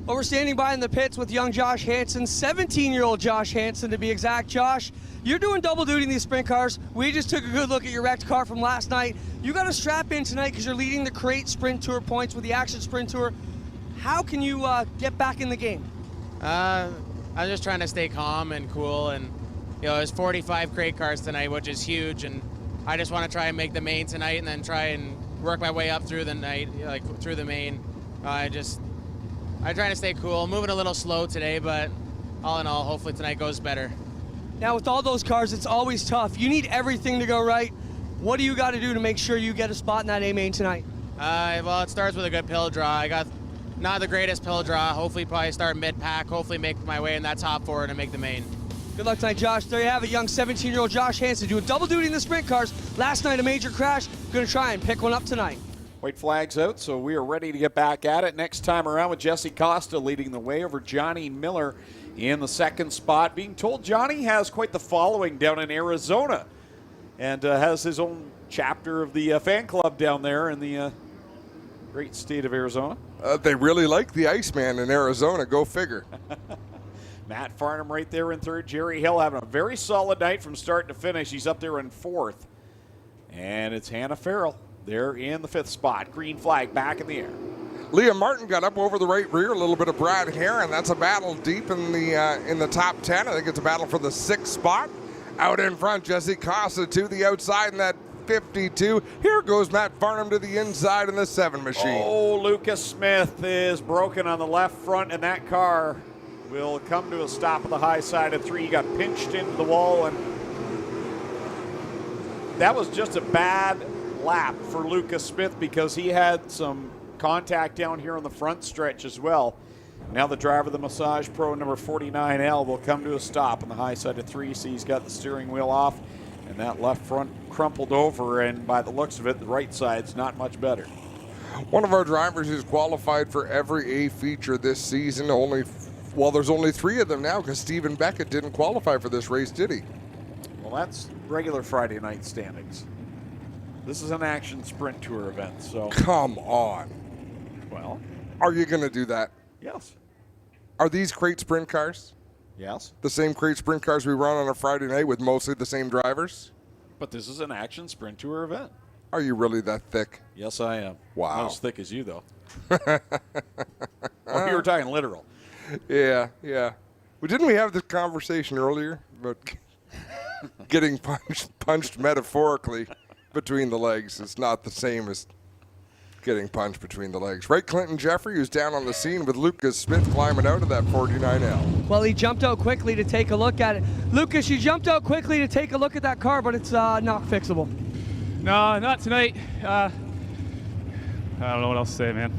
Well, we're standing by in the pits with young Josh Hansen, 17-year-old Josh Hansen to be exact. Josh, you're doing double duty in these sprint cars. We just took a good look at your wrecked car from last night. You got to strap in tonight because you're leading the Crate Sprint Tour points with the Action Sprint Tour. How can you get back in the game? I'm just trying to stay calm and cool, and there's 45 crate cars tonight, which is huge, and I just want to try and make the main tonight and then try and work my way up through the night, like through the main. I'm trying to stay cool. Moving a little slow today, but all in all, hopefully tonight goes better. Now, with all those cars, it's always tough. You need everything to go right. What do you got to do to make sure you get a spot in that A main tonight? Well, it starts with a good pill draw. I got not the greatest pill draw. Hopefully, probably start mid-pack. Hopefully, make my way in that top 4 and make the main. Good luck tonight, Josh. There you have it, young 17-year-old Josh Hansen doing double duty in the sprint cars. Last night, a major crash. Going to try and pick one up tonight. White flag's out, so we are ready to get back at it. Next time around with Jesse Costa leading the way over Johnny Miller in the 2nd spot. Being told Johnny has quite the following down in Arizona and has his own chapter of the fan club down there in the great state of Arizona. They really like the Iceman in Arizona. Go figure. Matt Farnham right there in 3rd. Jerry Hill having a very solid night from start to finish. He's up there in 4th. And it's Hannah Farrell. They're in the 5th spot. Green flag back in the air. Leah Martin got up over the right rear. A little bit of Brad Herron. That's a battle deep in the top 10. I think it's a battle for the 6th spot. Out in front, Jesse Costa to the outside in that 52. Here goes Matt Farnham to the inside in the 7 machine. Oh, Lucas Smith is broken on the left front, and that car will come to a stop at the high side of 3. He got pinched into the wall, and that was just a bad lap for Lucas Smith because he had some contact down here on the front stretch as well. Now the driver, the Massage Pro number 49L, will come to a stop on the high side of 3. See, he's got the steering wheel off, and that left front crumpled over, and by the looks of it, the right side's not much better. One of our drivers who's qualified for every A feature this season. There's only 3 of them now because Stephen Beckett didn't qualify for this race, did he? Well, that's regular Friday night standings. This is an action sprint tour event, so. Come on. Well. Are you going to do that? Yes. Are these crate sprint cars? Yes. The same crate sprint cars we run on a Friday night with mostly the same drivers? But this is an action sprint tour event. Are you really that thick? Yes, I am. Wow. Not as thick as you, though. Oh, you were talking literal. Yeah. Well, didn't we have this conversation earlier about getting punched metaphorically between the legs? It's not the same as getting punched between the legs. Right, Clinton Jeffrey, who's down on the scene with Lucas Smith climbing out of that 49L. Well, he jumped out quickly to take a look at it. Lucas, you jumped out quickly to take a look at that car, but it's not fixable. No, not tonight. I don't know what else to say, man.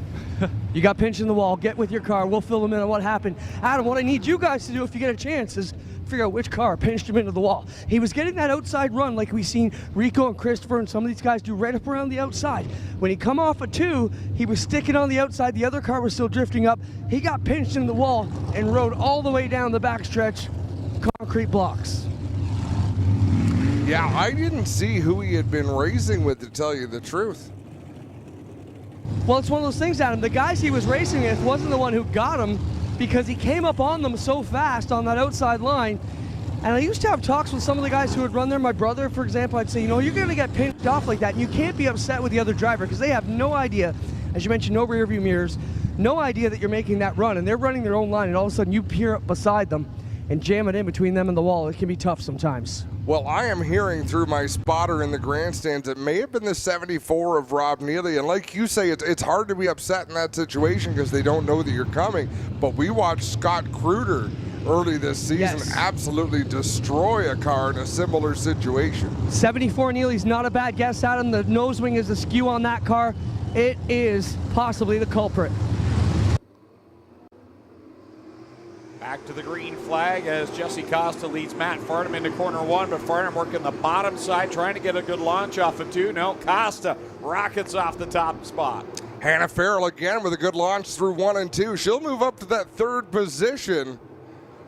You got pinched in the wall. Get with your car. We'll fill them in on what happened. Adam, what I need you guys to do if you get a chance is figure out which car pinched him into the wall. He was getting that outside run like we've seen Rico and Christopher and some of these guys do right up around the outside. When he come off a 2, he was sticking on the outside. The other car was still drifting up. He got pinched in the wall and rode all the way down the backstretch, concrete blocks. Yeah, I didn't see who he had been racing with, to tell you the truth. Well, it's one of those things, Adam. The guys he was racing with wasn't the one who got him because he came up on them so fast on that outside line. And I used to have talks with some of the guys who would run there. My brother, for example, I'd say, you're going to get pinched off like that. And you can't be upset with the other driver because they have no idea, as you mentioned, no rear view mirrors, no idea that you're making that run. And they're running their own line, and all of a sudden you peer up beside them and jam it in between them and the wall. It can be tough sometimes. Well, I am hearing through my spotter in the grandstands it may have been the 74 of Rob Neely. And like you say, it's hard to be upset in that situation because they don't know that you're coming. But we watched Scott Kruder early this season absolutely destroy a car in a similar situation. 74 Neely's not a bad guess, Adam. The nose wing is askew on that car. It is possibly the culprit. Back to the green flag as Jesse Costa leads Matt Farnham into corner 1, but Farnham working the bottom side, trying to get a good launch off of 2. No, Costa rockets off the top spot. Hannah Farrell again with a good launch through 1 and 2. She'll move up to that 3rd position.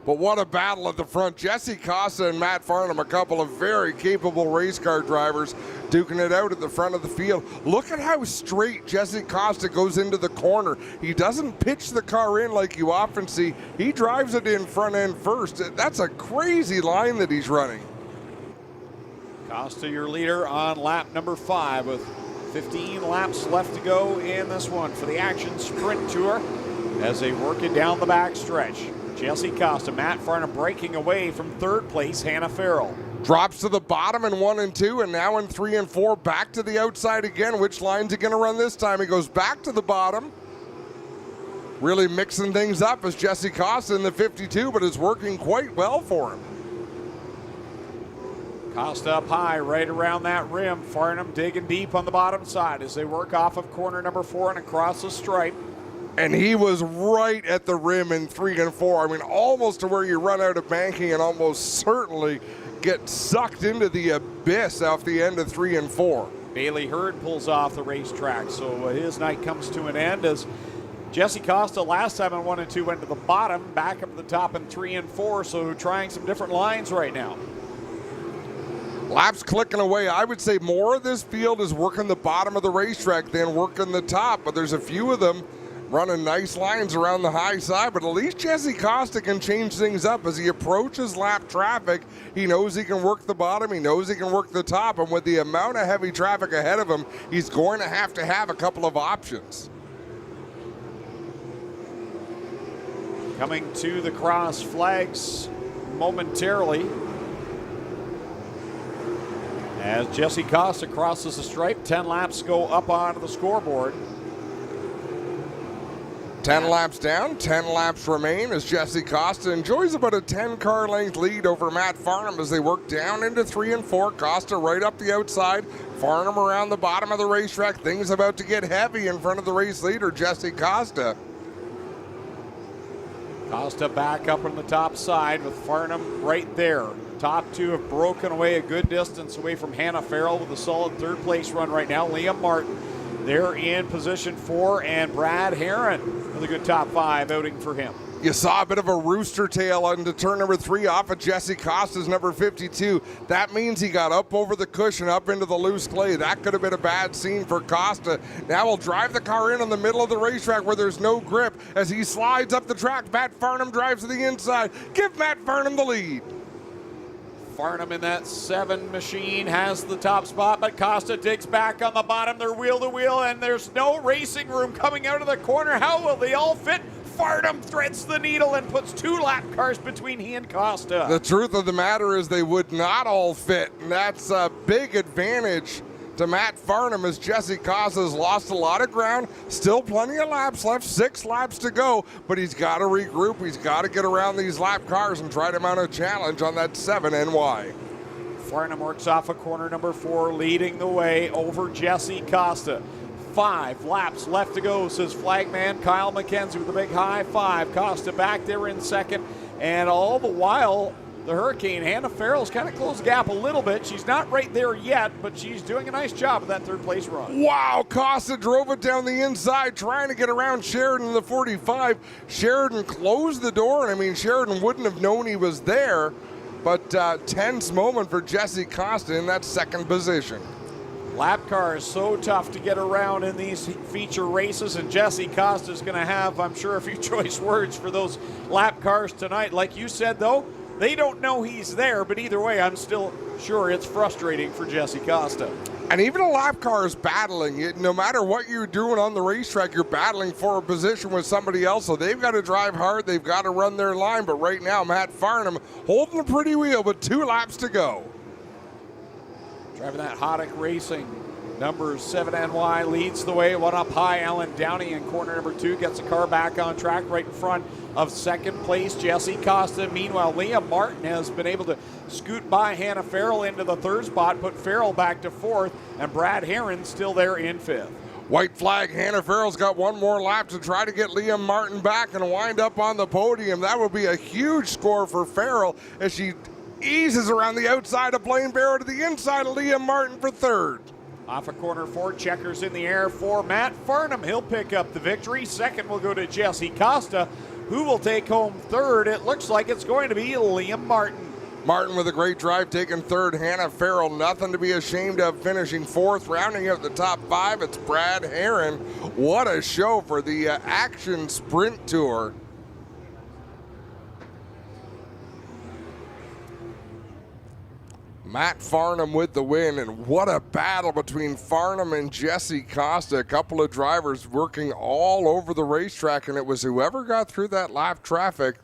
But what a battle at the front. Jesse Costa and Matt Farnham, a couple of very capable race car drivers, duking it out at the front of the field. Look at how straight Jesse Costa goes into the corner. He doesn't pitch the car in like you often see. He drives it in front end first. That's a crazy line that he's running. Costa, your leader on lap number 5 with 15 laps left to go in this one for the Action Sprint Tour as they work it down the back stretch. Jesse Costa, Matt Farnham breaking away from 3rd place, Hannah Farrell. Drops to the bottom in 1 and 2, and now in 3 and 4, back to the outside again. Which line's he going to run this time? He goes back to the bottom. Really mixing things up as Jesse Costa in the 52, but it's working quite well for him. Costa up high, right around that rim. Farnham digging deep on the bottom side as they work off of corner number 4 and across the stripe. And he was right at the rim in 3 and 4. I mean, almost to where you run out of banking and almost certainly get sucked into the abyss off the end of 3 and 4. Bailey Hurd pulls off the racetrack, so his night comes to an end as Jesse Costa last time in 1 and 2 went to the bottom, back up to the top in 3 and 4, so trying some different lines right now. Laps clicking away. I would say more of this field is working the bottom of the racetrack than working the top, but there's a few of them running nice lines around the high side, but at least Jesse Costa can change things up. As he approaches lap traffic, he knows he can work the bottom, he knows he can work the top, and with the amount of heavy traffic ahead of him, he's going to have a couple of options. Coming to the cross flags momentarily as Jesse Costa crosses the stripe. 10 laps go up onto the scoreboard. 10 laps down, 10 laps remain as Jesse Costa enjoys about a 10-car length lead over Matt Farnham as they work down into 3 and 4. Costa right up the outside, Farnham around the bottom of the racetrack. Things about to get heavy in front of the race leader, Jesse Costa. Costa back up on the top side with Farnham right there. Top 2 have broken away a good distance away from Hannah Farrell with a solid 3rd place run right now. Liam Martin They're in position 4, and Brad Herron with a good top 5 outing for him. You saw a bit of a rooster tail into turn number 3 off of Jesse Costa's number 52. That means he got up over the cushion, up into the loose clay. That could have been a bad scene for Costa. Now he'll drive the car in on the middle of the racetrack where there's no grip as he slides up the track. Matt Farnham drives to the inside. Give Matt Farnham the lead. Farnham in that 7 machine has the top spot, but Costa digs back on the bottom. They're wheel to wheel, and there's no racing room coming out of the corner. How will they all fit? Farnham threads the needle and puts 2 lap cars between he and Costa. The truth of the matter is they would not all fit, and that's a big advantage to Matt Farnham as Jesse Costa's lost a lot of ground. Still plenty of laps left, 6 laps to go, but he's got to regroup. He's got to get around these lap cars and try to mount a challenge on that 7 NY. Farnham works off of corner number 4, leading the way over Jesse Costa. 5 laps left to go, says flagman Kyle McKenzie with a big high 5. Costa back there in second, and all the while, the Hurricane, Hannah Farrell's kind of closed the gap a little bit. She's not right there yet, but she's doing a nice job of that 3rd place run. Wow, Costa drove it down the inside, trying to get around Sheridan in the 45. Sheridan closed the door, and I mean, Sheridan wouldn't have known he was there, but tense moment for Jesse Costa in that 2nd position. Lap car is so tough to get around in these feature races, and Jesse Costa is going to have, I'm sure, a few choice words for those lap cars tonight. Like you said, though, they don't know he's there, but either way, I'm still sure it's frustrating for Jesse Costa. And even a lap car is battling it. No matter what you're doing on the racetrack, you're battling for a position with somebody else. So they've got to drive hard. They've got to run their line. But right now, Matt Farnham holding the pretty wheel with 2 laps to go. Driving that Hoddick Racing. Number 7 NY leads the way. One up high. Alan Downey in corner number 2 gets the car back on track right in front of 2nd place Jesse Costa. Meanwhile, Liam Martin has been able to scoot by Hannah Farrell into the 3rd spot, put Farrell back to 4th, and Brad Herron still there in 5th. White flag, Hannah Farrell's got 1 more lap to try to get Liam Martin back and wind up on the podium. That would be a huge score for Farrell as she eases around the outside of Blaine Barrow to the inside of Liam Martin for 3rd. Off of corner 4, checkers in the air for Matt Farnham. He'll pick up the victory. 2nd will go to Jesse Costa, who will take home 3rd. It looks like it's going to be Liam Martin. Martin with a great drive taking 3rd. Hannah Farrell, nothing to be ashamed of, finishing 4th. Rounding out the top 5, it's Brad Herron. What a show for the Action Sprint Tour. Matt Farnham with the win, and what a battle between Farnham and Jesse Costa. A couple of drivers working all over the racetrack, and it was whoever got through that lap traffic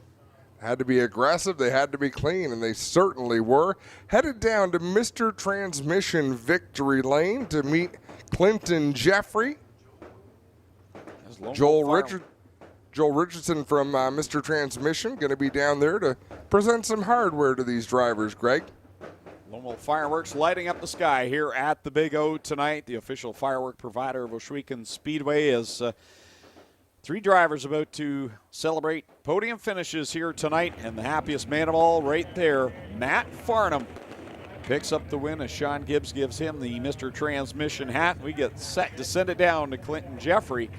had to be aggressive, they had to be clean, and they certainly were. Headed down to Mr. Transmission Victory Lane to meet Clinton Jeffrey. Joel Richardson from Mr. Transmission going to be down there to present some hardware to these drivers, Greg. Lone Wolf Fireworks lighting up the sky here at the Big O tonight. The official firework provider of Ohsweken Speedway is 3 drivers about to celebrate podium finishes here tonight, and the happiest man of all right there, Matt Farnham, picks up the win as Sean Gibbs gives him the Mr. Transmission hat. We get set to send it down to Clinton Jeffrey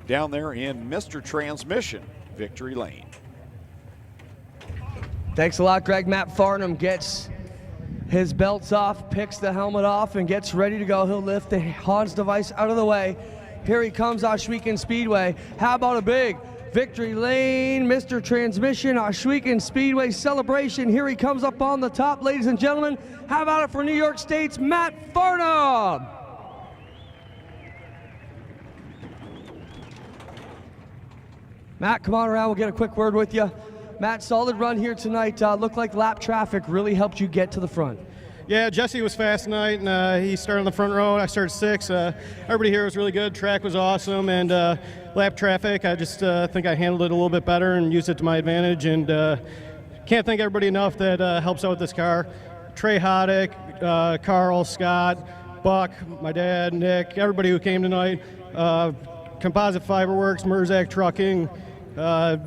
down there in Mr. Transmission Victory Lane. Thanks a lot, Greg. Matt Farnham gets his belts off, picks the helmet off, and gets ready to go. He'll lift the Hans device out of the way. Here he comes, Ohsweken Speedway. How about a big Victory Lane, Mr. Transmission, Ohsweken Speedway celebration. Here he comes up on the top, ladies and gentlemen. How about it for New York State's Matt Farnham? Matt, come on around, we'll get a quick word with you. Matt, solid run here tonight. Looked like lap traffic really helped you get to the front. Yeah, Jesse was fast tonight, and he started on the front row. I started 6th. Everybody here was really good. Track was awesome, and lap traffic, I just think I handled it a little bit better and used it to my advantage. And can't thank everybody enough that helps out with this car. Trey Hoddick, Carl, Scott, Buck, my dad, Nick, everybody who came tonight. Composite Fiberworks, Merzak Trucking,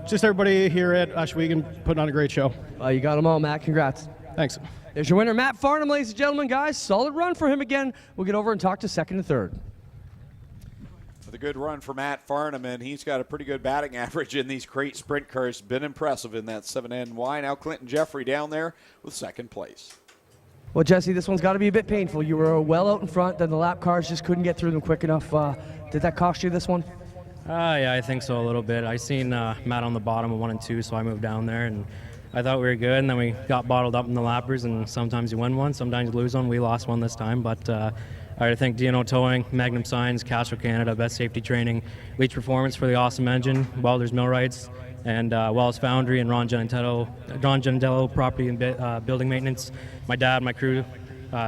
just everybody here at Ohsweken putting on a great show. You got them all, Matt. Congrats. Thanks. There's your winner, Matt Farnham, ladies and gentlemen. Guys, solid run for him again. We'll get over and talk to 2nd and 3rd. With a good run for Matt Farnham, and he's got a pretty good batting average in these crate sprint cars. Been impressive in that 7NY. Now Clinton Jeffrey down there with second place. Well, Jesse, this one's got to be a bit painful. You were well out in front, then the lap cars just couldn't get through them quick enough. Did that cost you this one? Yeah, I think so a little bit. I seen Matt on the bottom of 1 and 2, so I moved down there, and I thought we were good, and then we got bottled up in the lappers, and sometimes you win one, sometimes you lose one. We lost one this time, but I think DNO Towing, Magnum Signs, Castro Canada, Best Safety Training, Leach Performance for the awesome engine, Welders Millwrights, and Wells Foundry, and Ron Genitello Property and Building Maintenance. My dad, my crew,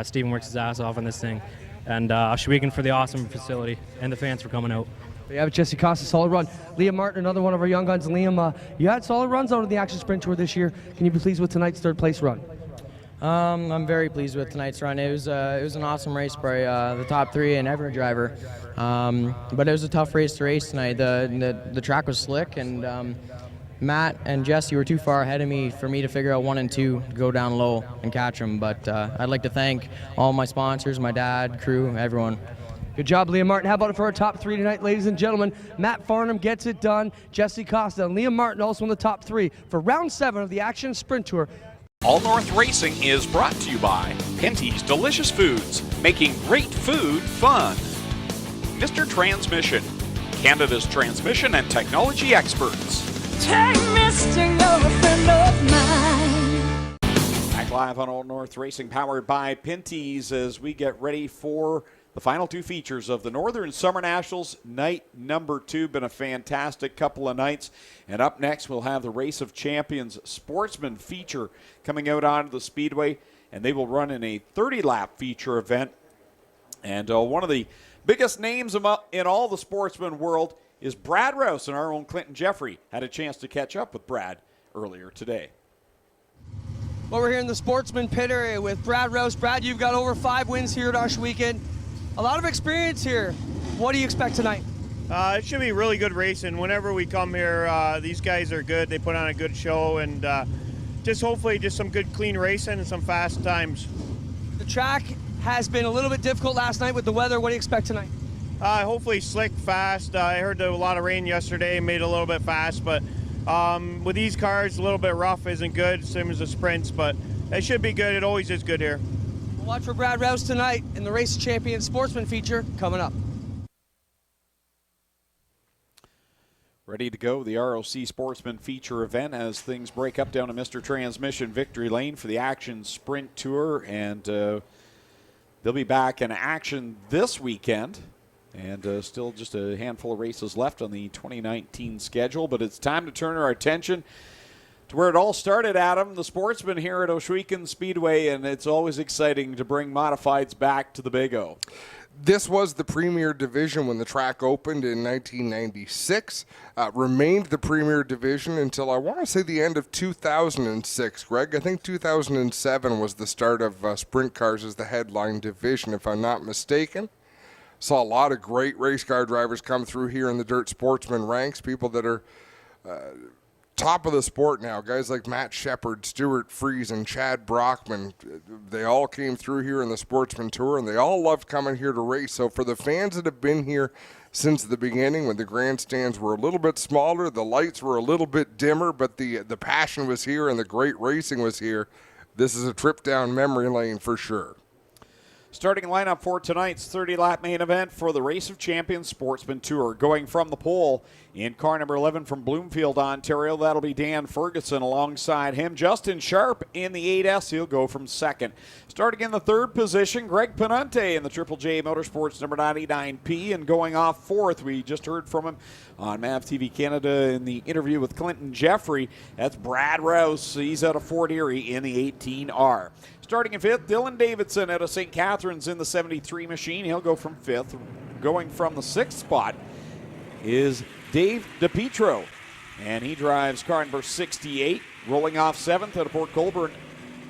Steven works his ass off on this thing, and Ohsweken for the awesome facility, and the fans for coming out. Yeah, Jesse Costa, solid run. Liam Martin, another one of our young guns. Liam, you had solid runs out of the Action Sprint Tour this year. Can you be pleased with tonight's third place run? I'm very pleased with tonight's run. It was an awesome race by the top 3 and every driver, but it was a tough race to race tonight. The track was slick, and Matt and Jesse were too far ahead of me for me to figure out 1 and 2 to go down low and catch them. But I'd like to thank all my sponsors, my dad, crew, everyone. Good job, Liam Martin. How about it for our top 3 tonight, ladies and gentlemen? Matt Farnham gets it done. Jesse Costa and Liam Martin also in the top 3 for round 7 of the Action Sprint Tour. All North Racing is brought to you by Pinty's Delicious Foods, making great food fun. Mr. Transmission, Canada's transmission and technology experts. Take Mr. You're a friend of mine. Back live on All North Racing, powered by Pinty's, as we get ready for the final 2 features of the Northern Summer Nationals, night number 2. Been a fantastic couple of nights. And up next, we'll have the Race of Champions Sportsman feature coming out onto the Speedway. And they will run in a 30-lap feature event. And one of the biggest names in all the Sportsman world is Brad Rouse, and our own Clinton Jeffrey had a chance to catch up with Brad earlier today. Well, we're here in the Sportsman pit area with Brad Rouse. Brad, you've got over 5 wins here at Ohsweken. A lot of experience here. What do you expect tonight? It should be really good racing. Whenever we come here, these guys are good. They put on a good show, and just hopefully just some good clean racing and some fast times. The track has been a little bit difficult last night with the weather. What do you expect tonight? Hopefully slick, fast. I heard there was a lot of rain yesterday, made it a little bit fast, but with these cars, a little bit rough isn't good, same as the sprints, but it should be good. It always is good here. We'll watch for Brad Rouse tonight in the Race Champion Sportsman feature coming up. Ready to go, the ROC Sportsman feature event as things break up down to Mr. Transmission Victory Lane for the Action Sprint Tour, and they'll be back in action this weekend. And still just a handful of races left on the 2019 schedule, but it's time to turn our attention to where it all started, Adam, the Sportsman here at Ohsweken Speedway, and it's always exciting to bring modifieds back to the Big O. This was the premier division when the track opened in 1996. Remained the premier division until I want to say the end of 2006. Greg, I think 2007 was the start of sprint cars as the headline division, if I'm not mistaken. Saw a lot of great race car drivers come through here in the Dirt Sportsman ranks, people that are top of the sport now, guys like Matt Shepard, Stuart Fries, and Chad Brockman. They all came through here in the Sportsman Tour, and they all loved coming here to race. So for the fans that have been here since the beginning, when the grandstands were a little bit smaller, the lights were a little bit dimmer, but the passion was here and the great racing was here, this is a trip down memory lane for sure. Starting lineup for tonight's 30-lap main event for the Race of Champions Sportsman Tour. Going from the pole in car number 11 from Bloomfield, Ontario, that'll be Dan Ferguson. Alongside him, Justin Sharp in the 8S. He'll go from second. Starting in the third position, Greg Penante in the Triple J Motorsports number 99P. And going off fourth, we just heard from him on MAV TV Canada in the interview with Clinton Jeffrey. That's Brad Rouse. He's out of Fort Erie in the 18R. Starting in fifth, Dylan Davidson out of St. Catharines in the 73 machine. He'll go from fifth. Going from the sixth spot is Dave DePietro, and he drives car number 68. Rolling off seventh out of Port Colborne,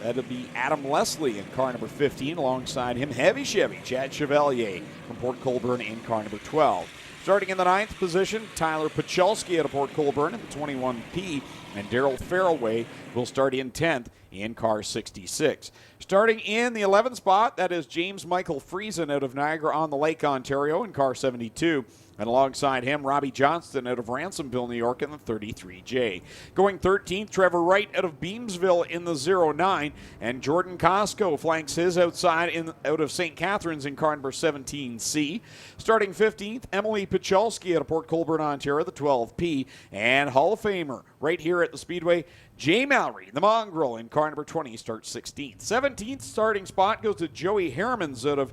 that'll be Adam Leslie in car number 15. Alongside him, Heavy Chevy, Chad Chevalier from Port Colborne in car number 12. Starting in the ninth position, Tyler Pachelski out of Port Colborne in the 21P, and Daryl Farroway will start in 10th in car 66. Starting in the 11th spot, that is James Michael Friesen out of Niagara-on-the-Lake, Ontario in car 72. And alongside him, Robbie Johnston out of Ransomville, New York in the 33J. Going 13th, Trevor Wright out of Beamsville in the 09. And Jordan Costco flanks his outside out of St. Catharines in car number 17C. Starting 15th, Emily Pachalski out of Port Colborne, Ontario, the 12P. And Hall of Famer right here at the Speedway, Jay Mallory, the Mongrel, in car number 20, starts 16th. 17th starting spot goes to Joey Hermans out of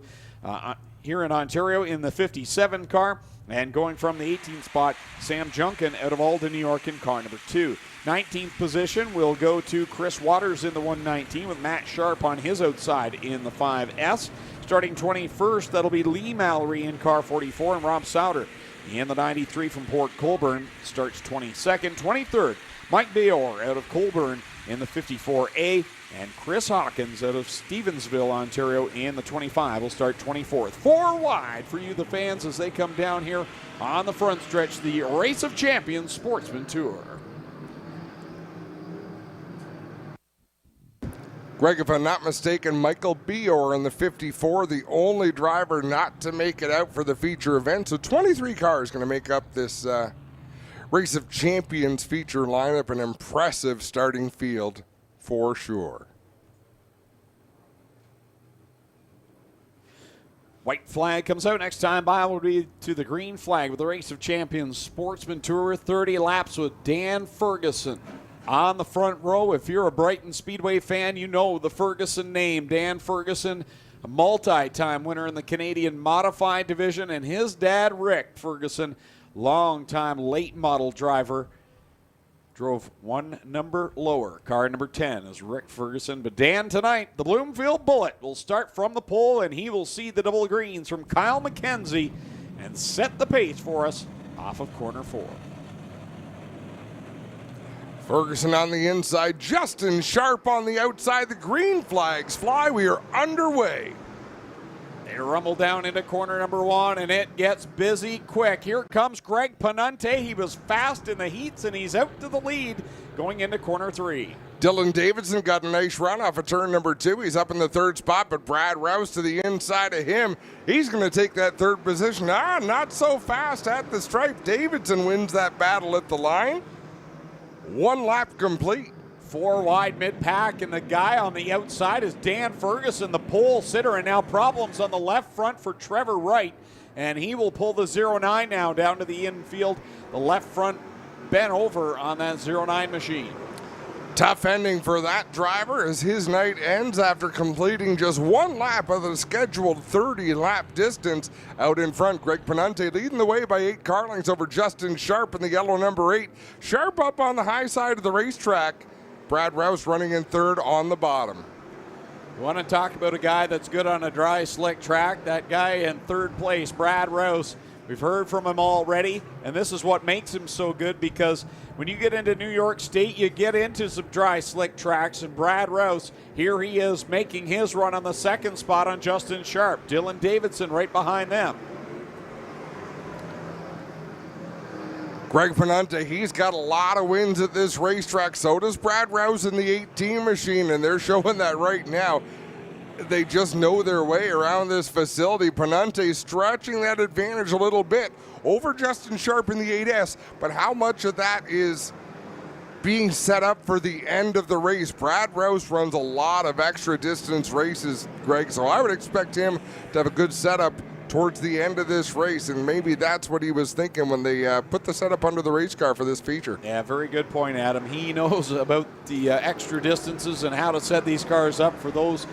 here in Ontario in the 57 car. And going from the 18th spot, Sam Junkin out of Alden, New York in car number 2. 19th position will go to Chris Waters in the 119 with Matt Sharp on his outside in the 5S. Starting 21st, that'll be Lee Mallory in car 44 and Rob Souter in the 93 from Port Colborne starts 22nd. 23rd, Mike Bayor out of Colborne in the 54A. And Chris Hawkins out of Stevensville, Ontario in the 25 will start 24th. 4 wide for you, the fans, as they come down here on the front stretch, the Race of Champions Sportsman Tour. Greg, if I'm not mistaken, Michael Bior in the 54, the only driver not to make it out for the feature event. So 23 cars going to make up this Race of Champions feature lineup. An impressive starting field for sure. White flag comes out. Next time by will be to the green flag with the Race of Champions Sportsman Tour. 30 laps with Dan Ferguson on the front row. If you're a Brighton Speedway fan, you know the Ferguson name. Dan Ferguson, a multi-time winner in the Canadian Modified Division, and his dad, Rick Ferguson, long-time late model driver, drove one number lower. Car number 10 is Rick Ferguson. But Dan tonight, the Bloomfield Bullet will start from the pole, and he will see the double greens from Kyle McKenzie and set the pace for us off of corner 4. Ferguson on the inside, Justin Sharp on the outside. The green flags fly. We are underway. They rumble down into corner number 1, and it gets busy quick. Here comes Greg Panante. He was fast in the heats, and he's out to the lead going into corner 3. Dylan Davidson got a nice run off of turn number 2. He's up in the 3rd spot, but Brad Rouse to the inside of him. He's going to take that 3rd position. Not so fast at the stripe. Davidson wins that battle at the line. 1 lap complete. 4 wide mid-pack, and the guy on the outside is Dan Ferguson, the pole sitter, and now problems on the left front for Trevor Wright, and he will pull the 09 now down to the infield. The left front bent over on that 09 machine. Tough ending for that driver as his night ends after completing just 1 lap of the scheduled 30-lap distance. Out in front, Greg Panante leading the way by 8 car lengths over Justin Sharp in the yellow number 8. Sharp up on the high side of the racetrack. Brad Rouse running in 3rd on the bottom. You want to talk about a guy that's good on a dry, slick track? That guy in 3rd place, Brad Rouse. We've heard from him already, and this is what makes him so good, because when you get into New York State, you get into some dry, slick tracks, and Brad Rouse, here he is making his run on the 2nd spot on Justin Sharp. Dylan Davidson right behind them. Greg Panante, he's got a lot of wins at this racetrack. So does Brad Rouse in the 18 machine, and they're showing that right now. They just know their way around this facility. Panante stretching that advantage a little bit over Justin Sharp in the 8S, but how much of that is being set up for the end of the race? Brad Rouse runs a lot of extra distance races, Greg, so I would expect him to have a good setup towards the end of this race, and maybe that's what he was thinking when they put the setup under the race car for this feature. Yeah, very good point, Adam. He knows about the extra distances and how to set these cars up for those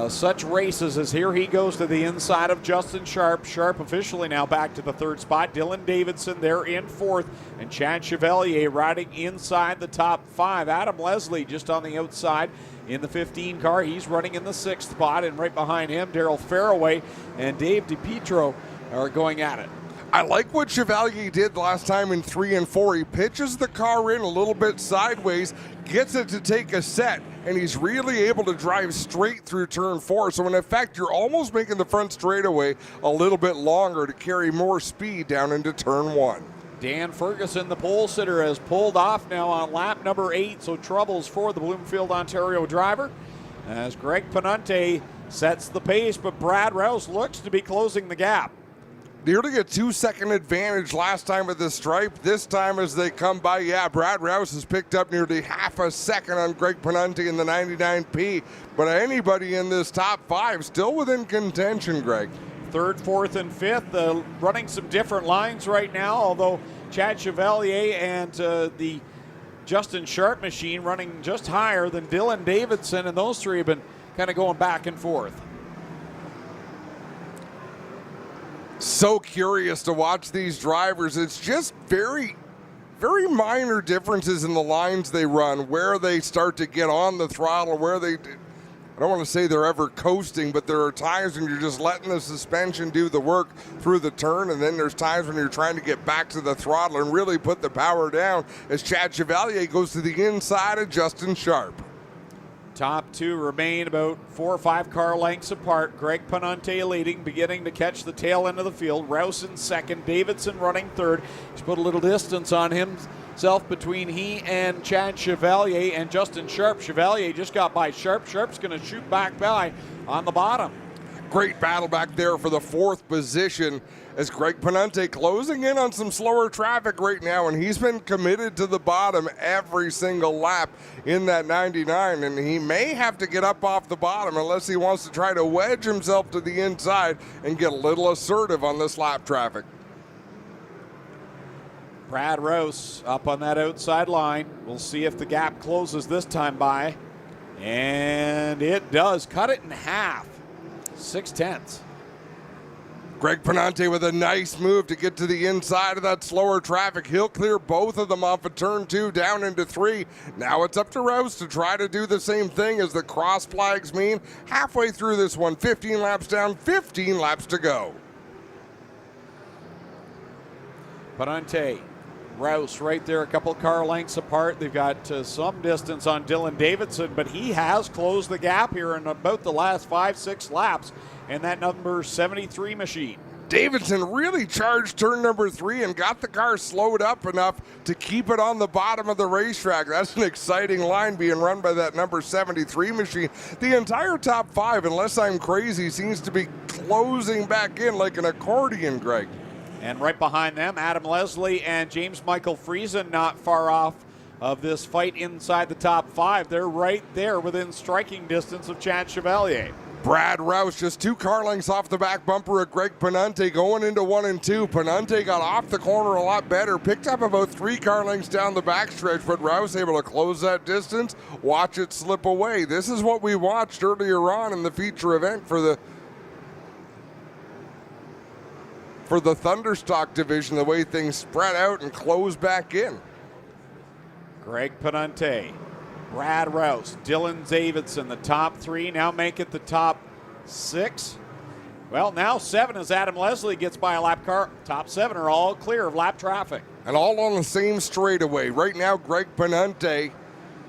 such races, as here he goes to the inside of Justin Sharp. Sharp officially now back to the 3rd spot. Dylan Davidson there in 4th, and Chad Chevalier riding inside the top 5. Adam Leslie just on the outside in the 15 car. He's running in the 6th spot, and right behind him, Darryl Fairway and Dave DiPietro are going at it. I like what Chevalier did last time in 3 and 4. He pitches the car in a little bit sideways, gets it to take a set, and he's really able to drive straight through turn 4. So in effect, you're almost making the front straightaway a little bit longer to carry more speed down into turn 1. Dan Ferguson, the pole sitter, has pulled off now on lap number 8, so troubles for the Bloomfield, Ontario driver as Greg Panunte sets the pace, but Brad Rouse looks to be closing the gap. Nearly a 2-second advantage last time at the stripe. This time as they come by, Brad Rouse has picked up nearly half a second on Greg Panunte in the 99P, but anybody in this top 5 still within contention, Greg. 3rd, 4th, and 5th, running some different lines right now, although Chad Chevalier and the Justin Sharp machine running just higher than Dylan Davidson, and those three have been kind of going back and forth. So curious to watch these drivers. It's just very, very minor differences in the lines they run, where they start to get on the throttle, where they, I don't want to say they're ever coasting, but there are times when you're just letting the suspension do the work through the turn, and then there's times when you're trying to get back to the throttle and really put the power down as Chad Chevalier goes to the inside of Justin Sharp. Top 2 remain about 4 or 5 car lengths apart. Greg Panunte leading, beginning to catch the tail end of the field. Rouse in 2nd, Davidson running 3rd. He's put a little distance on himself between he and Chad Chevalier and Justin Sharp. Chevalier just got by Sharp. Sharp's going to shoot back by on the bottom. Great battle back there for the 4th position as Greg Panunte closing in on some slower traffic right now, and he's been committed to the bottom every single lap in that 99, and he may have to get up off the bottom unless he wants to try to wedge himself to the inside and get a little assertive on this lap traffic. Brad Rouse up on that outside line. We'll see if the gap closes this time by, and it does. Cut it in half. 6/10. Greg Panunte with a nice move to get to the inside of that slower traffic. He'll clear both of them off of turn 2 down into 3. Now it's up to Rouse to try to do the same thing as the cross flags mean. Halfway through this one, 15 laps down, 15 laps to go. Panunte, Rouse right there, a couple car lengths apart. They've got some distance on Dylan Davidson, but he has closed the gap here in about the last 5-6 laps in that number 73 machine. Davidson really charged turn number 3 and got the car slowed up enough to keep it on the bottom of the racetrack. That's an exciting line being run by that number 73 machine. The entire top 5, unless I'm crazy, seems to be closing back in like an accordion, Greg. And right behind them, Adam Leslie and James Michael Friesen not far off of this fight inside the top 5. They're right there within striking distance of Chad Chevalier. Brad Rouse just 2 car lengths off the back bumper of Greg Panunte going into 1 and 2. Panunte got off the corner a lot better, picked up about 3 car lengths down the backstretch, but Rouse able to close that distance, watch it slip away. This is what we watched earlier on in the feature event for the Thunderstock division, the way things spread out and close back in. Greg Panunte, Brad Rouse, Dylan Davidson, the top 3 now make it the top 6. Well, now 7 as Adam Leslie gets by a lap car. Top 7 are all clear of lap traffic. And all on the same straightaway. Right now, Greg Panunte,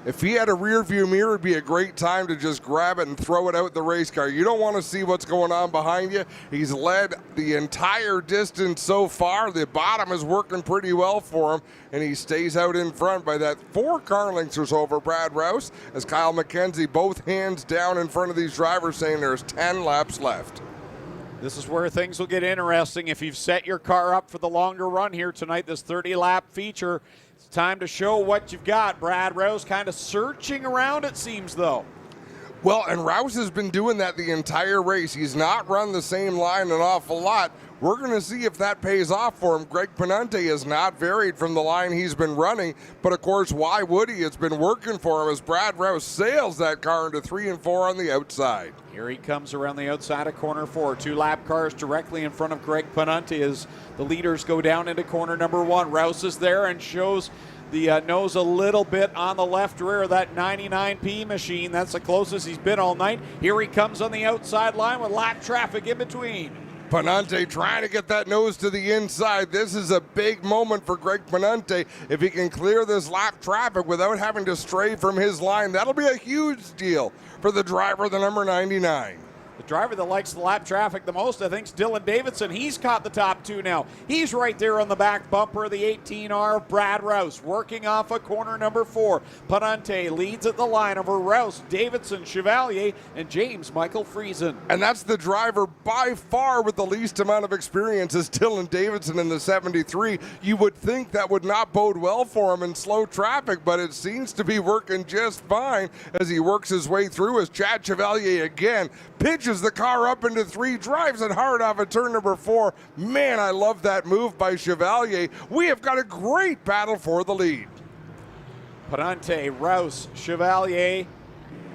if he had a rear view mirror, it'd be a great time to just grab it and throw it out the race car. You don't want to see what's going on behind you. He's led the entire distance so far. The bottom is working pretty well for him, and he stays out in front by that 4 car lengths or so over Brad Rouse, as Kyle McKenzie both hands down in front of these drivers saying there's 10 laps left. This is where things will get interesting. If you've set your car up for the longer run here tonight, this 30-lap feature, it's time to show what you've got. Brad Rouse kind of searching around, it seems, though. Well, and Rouse has been doing that the entire race. He's not run the same line an awful lot. We're going to see if that pays off for him. Greg Panunte has not varied from the line he's been running, but of course, why would he? It's been working for him as Brad Rouse sails that car into 3 and 4 on the outside. Here he comes around the outside of corner 4. 2 lap cars directly in front of Greg Panunte as the leaders go down into corner number 1. Rouse is there and shows the nose a little bit on the left rear of that 99P machine. That's the closest he's been all night. Here he comes on the outside line with lap traffic in between. Panunte trying to get that nose to the inside. This is a big moment for Greg Panunte. If he can clear this lap traffic without having to stray from his line, that'll be a huge deal for the driver, the number 99. The driver that likes the lap traffic the most, I think, is Dylan Davidson. He's caught the top two now. He's right there on the back bumper of the 18R of Brad Rouse, working off of corner number 4. Panante leads at the line over Rouse, Davidson, Chevalier, and James Michael Friesen. And that's the driver by far with the least amount of experience is Dylan Davidson in the 73. You would think that would not bode well for him in slow traffic, but it seems to be working just fine as he works his way through as Chad Chevalier again pitches the car up into 3, drives it hard off of turn number 4. Man, I love that move by Chevalier. We have got a great battle for the lead. Panante, Rouse, Chevalier,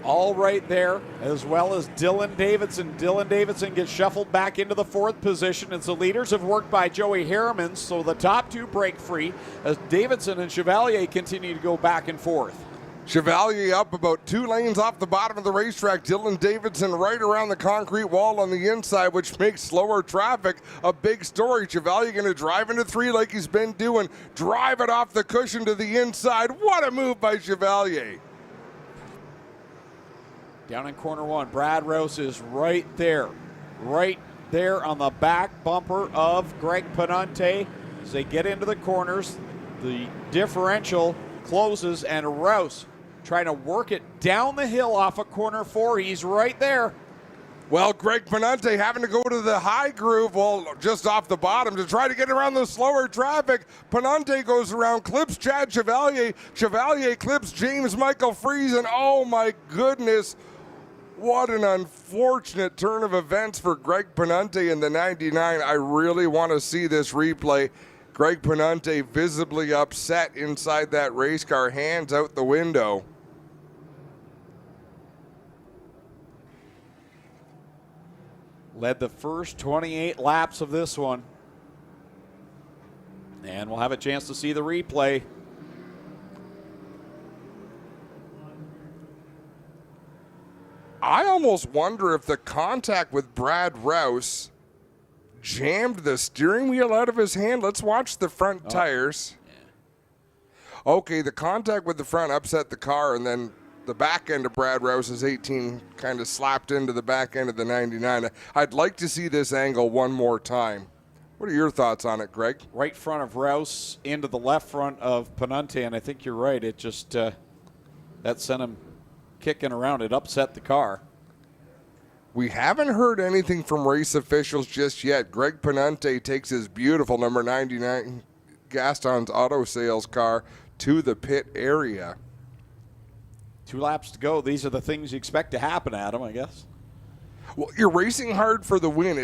all right there, as well as Dylan Davidson. Dylan Davidson gets shuffled back into the 4th position as the leaders have worked by Joey Harriman, so the top 2 break free as Davidson and Chevalier continue to go back and forth. Chevalier up about 2 lanes off the bottom of the racetrack. Dylan Davidson right around the concrete wall on the inside, which makes slower traffic a big story. Chevalier going to drive into 3 like he's been doing. Drive it off the cushion to the inside. What a move by Chevalier. Down in corner 1, Brad Rouse is right there on the back bumper of Greg Panante. As they get into the corners, the differential closes, and Rouse trying to work it down the hill off of corner 4. He's right there. Well, Greg Panante having to go to the high groove, well, just off the bottom to try to get around the slower traffic. Panante goes around, clips Chad Chevalier. Chevalier clips James Michael Friesen. Oh, my goodness. What an unfortunate turn of events for Greg Panante in the 99. I really want to see this replay. Greg Panante visibly upset inside that race car, hands out the window. Led the first 28 laps of this one. And we'll have a chance to see the replay. I almost wonder if the contact with Brad Rouse jammed the steering wheel out of his hand. Let's watch the front tires. Yeah. Okay, the contact with the front upset the car, and then the back end of Brad Rouse's 18 kind of slapped into the back end of the 99. I'd like to see this angle one more time. What are your thoughts on it, Greg? Right front of Rouse into the left front of Panante, and I think you're right. It just, that sent him kicking around. It upset the car. We haven't heard anything from race officials just yet. Greg Panante takes his beautiful number 99 Gaston's Auto Sales car to the pit area. 2 laps to go. These are the things you expect to happen, Adam, I guess. Well, you're racing hard for the win.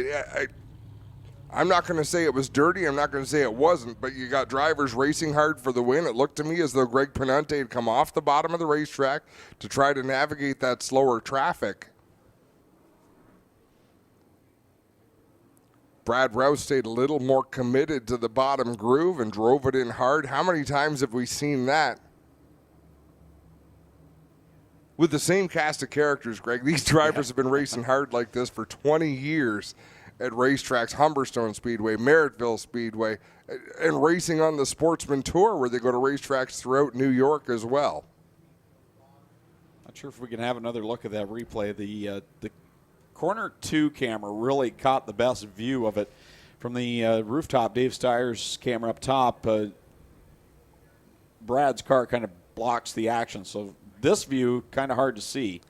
I'm not going to say it was dirty. I'm not going to say it wasn't, but you got drivers racing hard for the win. It looked to me as though Greg Panante had come off the bottom of the racetrack to try to navigate that slower traffic. Brad Rouse stayed a little more committed to the bottom groove and drove it in hard. How many times have we seen that? With the same cast of characters, Greg, these drivers have been racing hard like this for 20 years at racetracks, Humberstone Speedway, Merrittville Speedway, and racing on the Sportsman Tour where they go to racetracks throughout New York as well. Not sure if we can have another look at that replay. The corner 2 camera really caught the best view of it from the rooftop. Dave Steyer's camera up top. Brad's car kind of blocks the action, so this view kind of hard to see.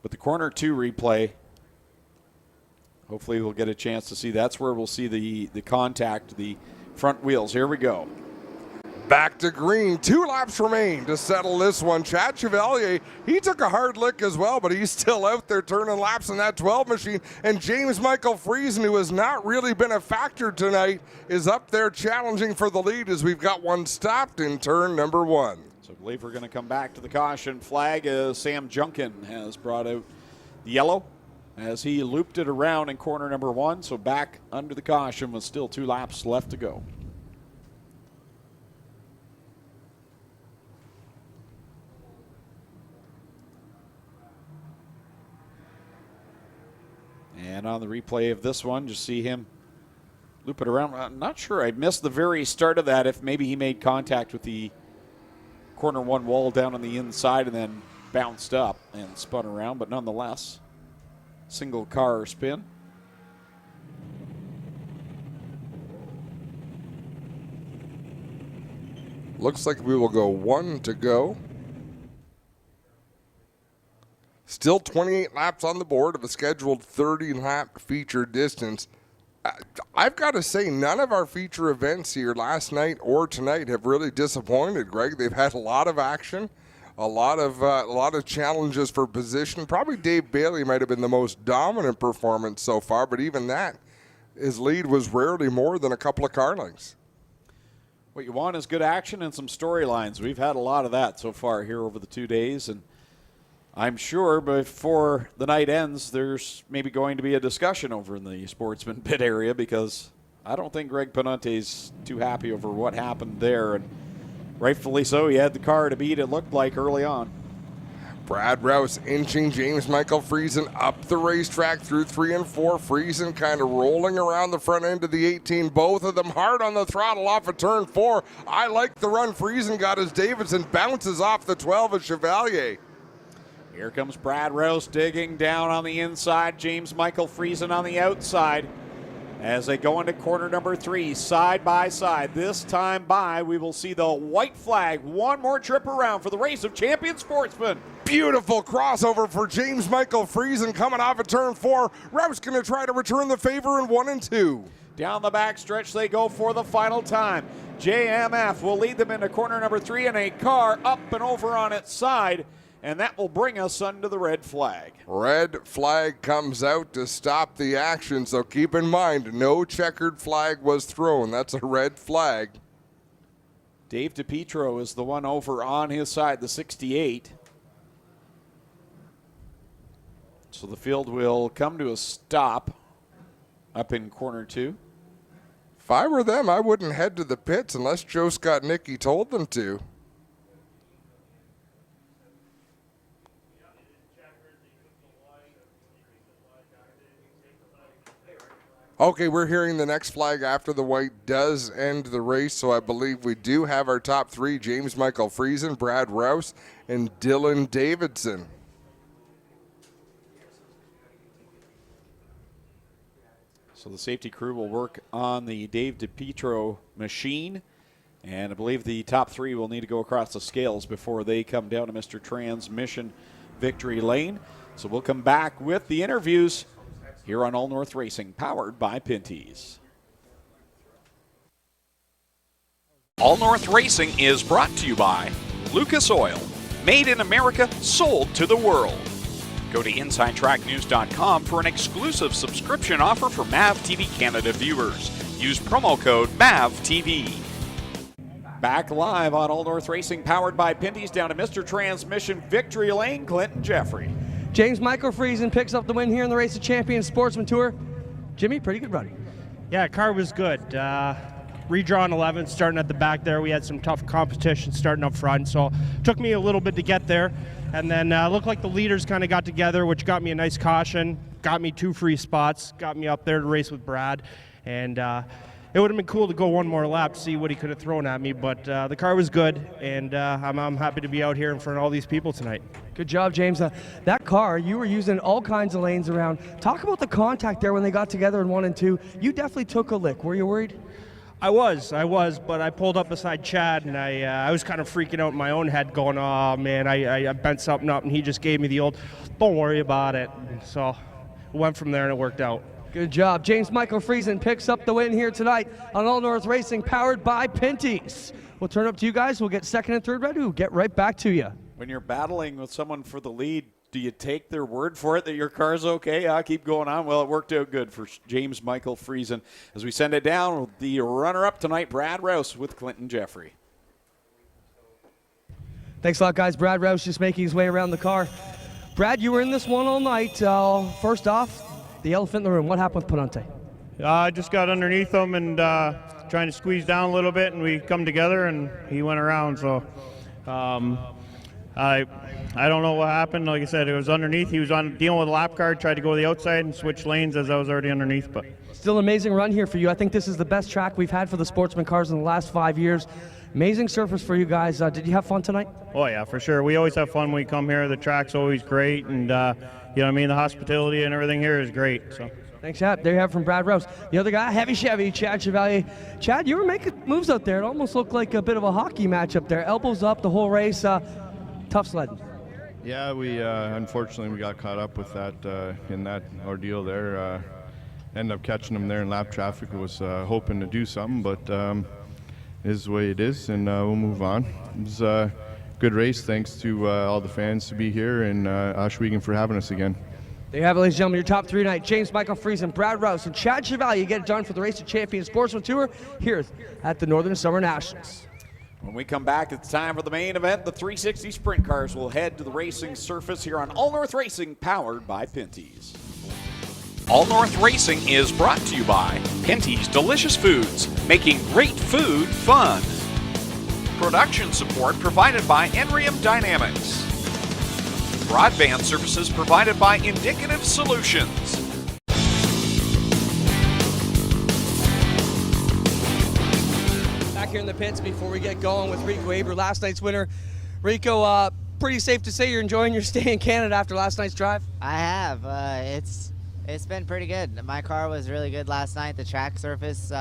But the corner 2 replay, hopefully we'll get a chance to see. That's where we'll see the contact, the front wheels. Here we go. Back to green. 2 laps remain to settle this one. Chad Chevalier, he took a hard lick as well, but he's still out there turning laps in that 12 machine. And James Michael Friesen, who has not really been a factor tonight, is up there challenging for the lead as we've got one stopped in turn number 1. So I believe we're going to come back to the caution flag as Sam Junkin has brought out the yellow as he looped it around in corner number 1. So back under the caution with still 2 laps left to go. And on the replay of this one, just see him loop it around. I'm not sure. I missed the very start of that, if maybe he made contact with the corner 1 wall down on the inside and then bounced up and spun around, but nonetheless. single car spin. Looks like we will go 1 to go. Still 28 laps on the board of a scheduled 30-lap feature distance. I've got to say, none of our feature events here last night or tonight have really disappointed, Greg. They've had a lot of action, a lot of challenges for position. Probably Dave Bailey might have been the most dominant performance so far, but even that, his lead was rarely more than a couple of car lengths. What you want is good action and some storylines. We've had a lot of that so far here over the 2 days, and I'm sure before the night ends, there's maybe going to be a discussion over in the Sportsman pit area, because I don't think Greg Panunte's too happy over what happened there, and rightfully so. He had the car to beat, it looked like, early on. Brad Rouse inching James Michael Friesen up the racetrack through 3 and 4. Friesen kind of rolling around the front end of the 18. Both of them hard on the throttle off of turn 4. I like the run Friesen got as Davidson bounces off the 12 of Chevalier. Here comes Brad Rouse digging down on the inside. James Michael Friesen on the outside as they go into corner number 3, side by side. This time by, we will see the white flag. One more trip around for the race of champion Sportsman. Beautiful crossover for James Michael Friesen coming off of turn 4. Rouse going to try to return the favor in 1 and 2. Down the back stretch they go for the final time. JMF will lead them into corner number 3 and a car up and over on its side. And that will bring us under the red flag. Red flag comes out to stop the action, so keep in mind, no checkered flag was thrown. That's a red flag. Dave DiPietro is the one over on his side, the 68. So the field will come to a stop up in corner 2. If I were them, I wouldn't head to the pits unless Joe Scott Nicky told them to. Okay, we're hearing the next flag after the white does end the race, so I believe we do have our top 3, James Michael Friesen, Brad Rouse, and Dylan Davidson. So the safety crew will work on the Dave DiPietro machine, and I believe the top 3 will need to go across the scales before they come down to Mr. Transmission Victory Lane. So we'll come back with the interviews here on All North Racing, powered by Pinty's. All North Racing is brought to you by Lucas Oil. Made in America, sold to the world. Go to InsideTrackNews.com for an exclusive subscription offer for MAV TV Canada viewers. Use promo code MAVTV. Back live on All North Racing, powered by Pinty's, down to Mr. Transmission Victory Lane, Clinton Jeffrey. James Michael Friesen picks up the win here in the Race of Champions Sportsman Tour. Jimmy, pretty good run. Yeah, car was good. Redrawn 11, starting at the back there. We had some tough competition starting up front, so it took me a little bit to get there. And then looked like the leaders kind of got together, which got me a nice caution, got me 2 free spots, got me up there to race with Brad. And it would have been cool to go one more lap to see what he could have thrown at me, but the car was good, and I'm happy to be out here in front of all these people tonight. Good job, James. That car, you were using all kinds of lanes around. Talk about the contact there when they got together in 1 and 2. You definitely took a lick. Were you worried? I was, but I pulled up beside Chad, and I was kind of freaking out in my own head going, oh, man, I bent something up, and he just gave me the old, don't worry about it. And so went from there, and it worked out. Good job. James Michael Friesen picks up the win here tonight on All North Racing, powered by Pinty's. We'll turn it up to you guys. We'll get second and third ready. We'll get right back to you. When you're battling with someone for the lead, do you take their word for it that your car's okay? I'll keep going on. Well, it worked out good for James Michael Friesen. As we send it down, the runner-up tonight, Brad Rouse with Clinton Jeffrey. Thanks a lot, guys. Brad Rouse just making his way around the car. Brad, you were in this one all night. First off, the elephant in the room. What happened with Panunte? I just got underneath him and trying to squeeze down a little bit, and we come together, and he went around. So I don't know what happened. Like I said, it was underneath. He was on dealing with a lap car, tried to go to the outside and switch lanes as I was already underneath. But Still an amazing run here for you. I think this is the best track we've had for the Sportsman cars in the last 5 years. Amazing surface for you guys. Did you have fun tonight? Oh yeah, for sure. We always have fun when we come here. The track's always great, and you know what I mean, the hospitality and everything here is great. So. Thanks, Chad. There you have it from Brad Rouse. The other guy, Heavy Chevy, Chad Chevalier. Chad, you were making moves out there. It almost looked like a bit of a hockey match up there. Elbows up the whole race. Tough sledding. Yeah, we unfortunately we got caught up with that in that ordeal there. Ended up catching them there in lap traffic. Was hoping to do something, but it is the way it is, and we'll move on. It was a good race. Thanks to all the fans to be here, and Ohsweken for having us again. There you have it, ladies and gentlemen, your top three tonight. James Michael Friesen, Brad Rouse, and Chad Chevalier get it done for the Race of Champions Sportsman Tour here at the Northern Summer Nationals. When we come back, it's time for the main event. The 360 Sprint Cars will head to the racing surface here on All North Racing, powered by Pinty's. All North Racing is brought to you by Pinty's Delicious Foods, making great food fun. Production support provided by Enrium Dynamics. Broadband services provided by Indicative Solutions. Back here in the pits before we get going with Rico Aber, last night's winner. Rico, pretty safe to say you're enjoying your stay in Canada after last night's drive? I have. It's been pretty good. My car was really good last night. The track surface,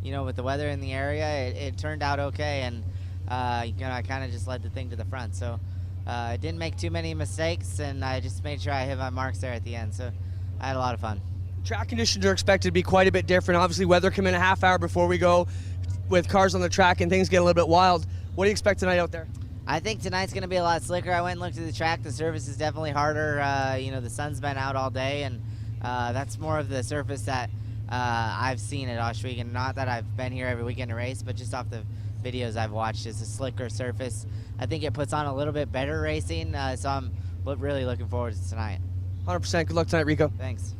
you know, with the weather in the area, it turned out okay, and you know, I kind of just led the thing to the front. So I didn't make too many mistakes, and I just made sure I hit my marks there at the end. So I had a lot of fun. Track conditions are expected to be quite a bit different. Obviously, weather come in a half hour before we go with cars on the track, and things get a little bit wild. What do you expect tonight out there? I think tonight's going to be a lot slicker. I went and looked at the track. The surface is definitely harder. You know, the sun's been out all day, and that's more of the surface that I've seen at Ohsweken. Not that I've been here every weekend to race, but just off the videos I've watched, it's a slicker surface. I think it puts on a little bit better racing, so I'm really looking forward to tonight. 100%. Good luck tonight, Rico. Thanks.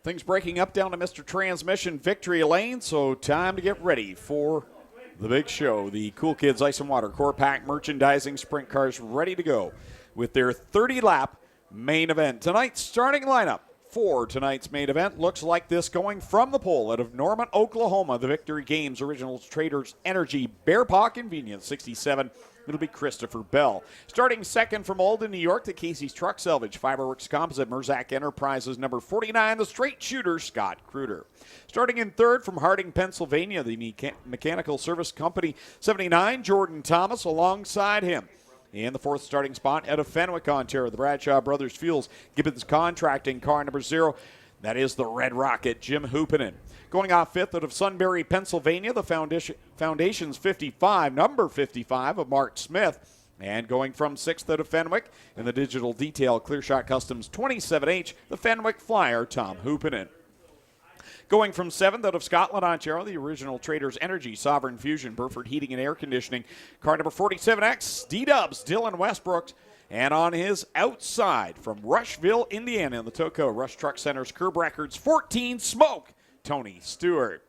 Things breaking up down to Mr. Transmission victory lane, so time to get ready for the big show. The Cool Kids Ice and Water Core Pack Merchandising Sprint Cars ready to go with their 30-lap main event. Tonight's starting lineup for tonight's main event looks like this, going from the pole out of Norman, Oklahoma, the Victory Games Original Traders Energy Bear Paw Convenience 67. It'll be Christopher Bell. Starting second from Alden, New York, the Casey's Truck Salvage, Fiberworks Composite, Merzak Enterprises, number 49, the Straight Shooter, Scott Kruder. Starting in third from Harding, Pennsylvania, the Mechanical Service Company 79, Jordan Thomas alongside him. In the fourth starting spot out of Fenwick, Ontario, the Bradshaw Brothers Fuels Gibbons Contracting, car number 0. That is the Red Rocket, Jim Hoopinen. Going off fifth out of Sunbury, Pennsylvania, the Foundation's 55, number 55 of Mark Smith. And going from sixth out of Fenwick in the Digital Detail Clearshot Customs 27H, the Fenwick Flyer, Tom Hoopinen. Going from seventh out of Scotland, Ontario, the Original Traders Energy, Sovereign Fusion, Burford Heating and Air Conditioning, car number 47X, D-Dubs, Dylan Westbrook. And on his outside from Rushville, Indiana, in the Toco Rush Truck Center's Curb Records 14 Smoke, Tony Stewart.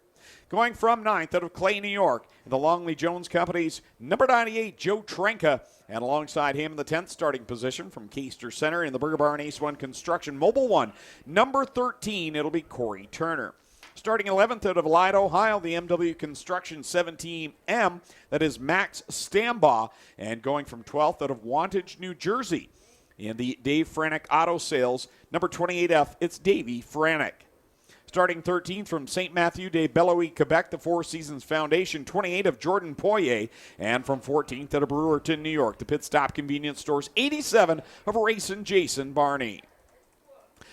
Going from ninth out of Clay, New York, the Longley Jones Company's number 98, Joe Trenka. And alongside him in the 10th starting position from Keister Center in the Burger Barn Ace 1 Construction Mobile 1, number 13, it'll be Corey Turner. Starting 11th out of Lyde, Ohio, the MW Construction 17M, that is Max Stambaugh. And going from 12th out of Wantage, New Jersey, in the Dave Franek Auto Sales, number 28F, it's Davey Franek. Starting 13th from St. Matthew de Beloeil, Quebec, the Four Seasons Foundation, 28 of Jordan Poirier. And from 14th out of Brewerton, New York, the Pit Stop Convenience Stores, 87 of Racing Jason Barney.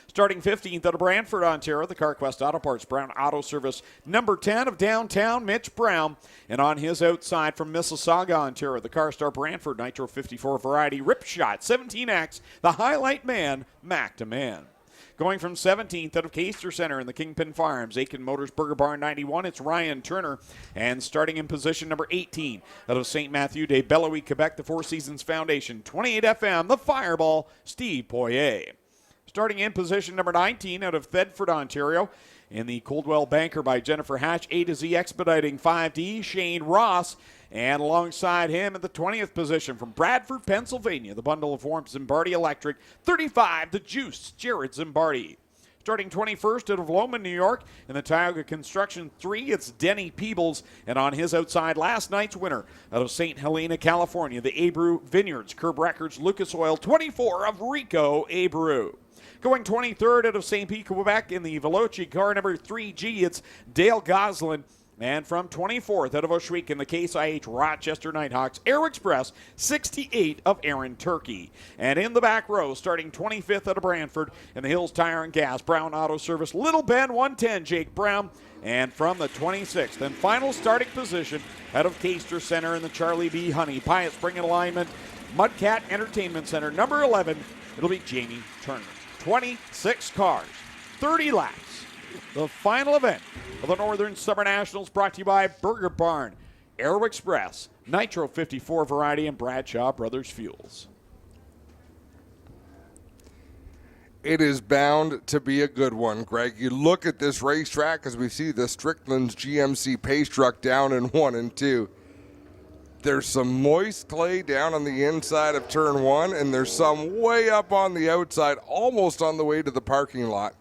Starting 15th out of Brantford, Ontario, the CarQuest Auto Parts Brown Auto Service, number 10 of downtown Mitch Brown. And on his outside from Mississauga, Ontario, the CarStar Brantford Nitro 54 Variety Ripshot 17X, the Highlight Man, Mac to Man. Going from 17th out of Keister Center in the Kingpin Farms, Aiken Motors Burger Barn 91, it's Ryan Turner. And starting in position number 18 out of St. Matthew de Beloeil, Quebec, the Four Seasons Foundation, 28 FM, the Fireball, Steve Poirier. Starting in position number 19 out of Thedford, Ontario, in the Coldwell Banker by Jennifer Hatch, A to Z Expediting 5D, Shane Ross. And alongside him at the 20th position from Bradford, Pennsylvania, the Bundle of Warmth Zimbardi Electric, 35, the Juice, Jared Zimbardi. Starting 21st out of Loma, New York, in the Tioga Construction 3, it's Denny Peebles. And on his outside, last night's winner out of St. Helena, California, the Abreu Vineyards Curb Records Lucas Oil 24 of Rico Abreu. Going 23rd out of St. Pete, Quebec, in the Veloci car number 3G, it's Dale Goslin. And from 24th out of Ohsweken, the Case IH Rochester Nighthawks, Air Express 68 of Aaron Turkey. And in the back row, starting 25th out of Brantford, in the Hills Tire and Gas, Brown Auto Service, Little Ben 110, Jake Brown. And from the 26th and final starting position out of Caster Center in the Charlie B. Honey, Pyatt Spring and Alignment, Mudcat Entertainment Center, number 11, it'll be Jamie Turner. 26 cars, 30 laps. The final event of the Northern Summer Nationals brought to you by Burger Barn, Aero Express, Nitro 54 Variety, and Bradshaw Brothers Fuels. It is bound to be a good one, Greg. You look at this racetrack as we see the Strickland's GMC pace truck down in 1 and 2. There's some moist clay down on the inside of turn 1, and there's some way up on the outside, almost on the way to the parking lot.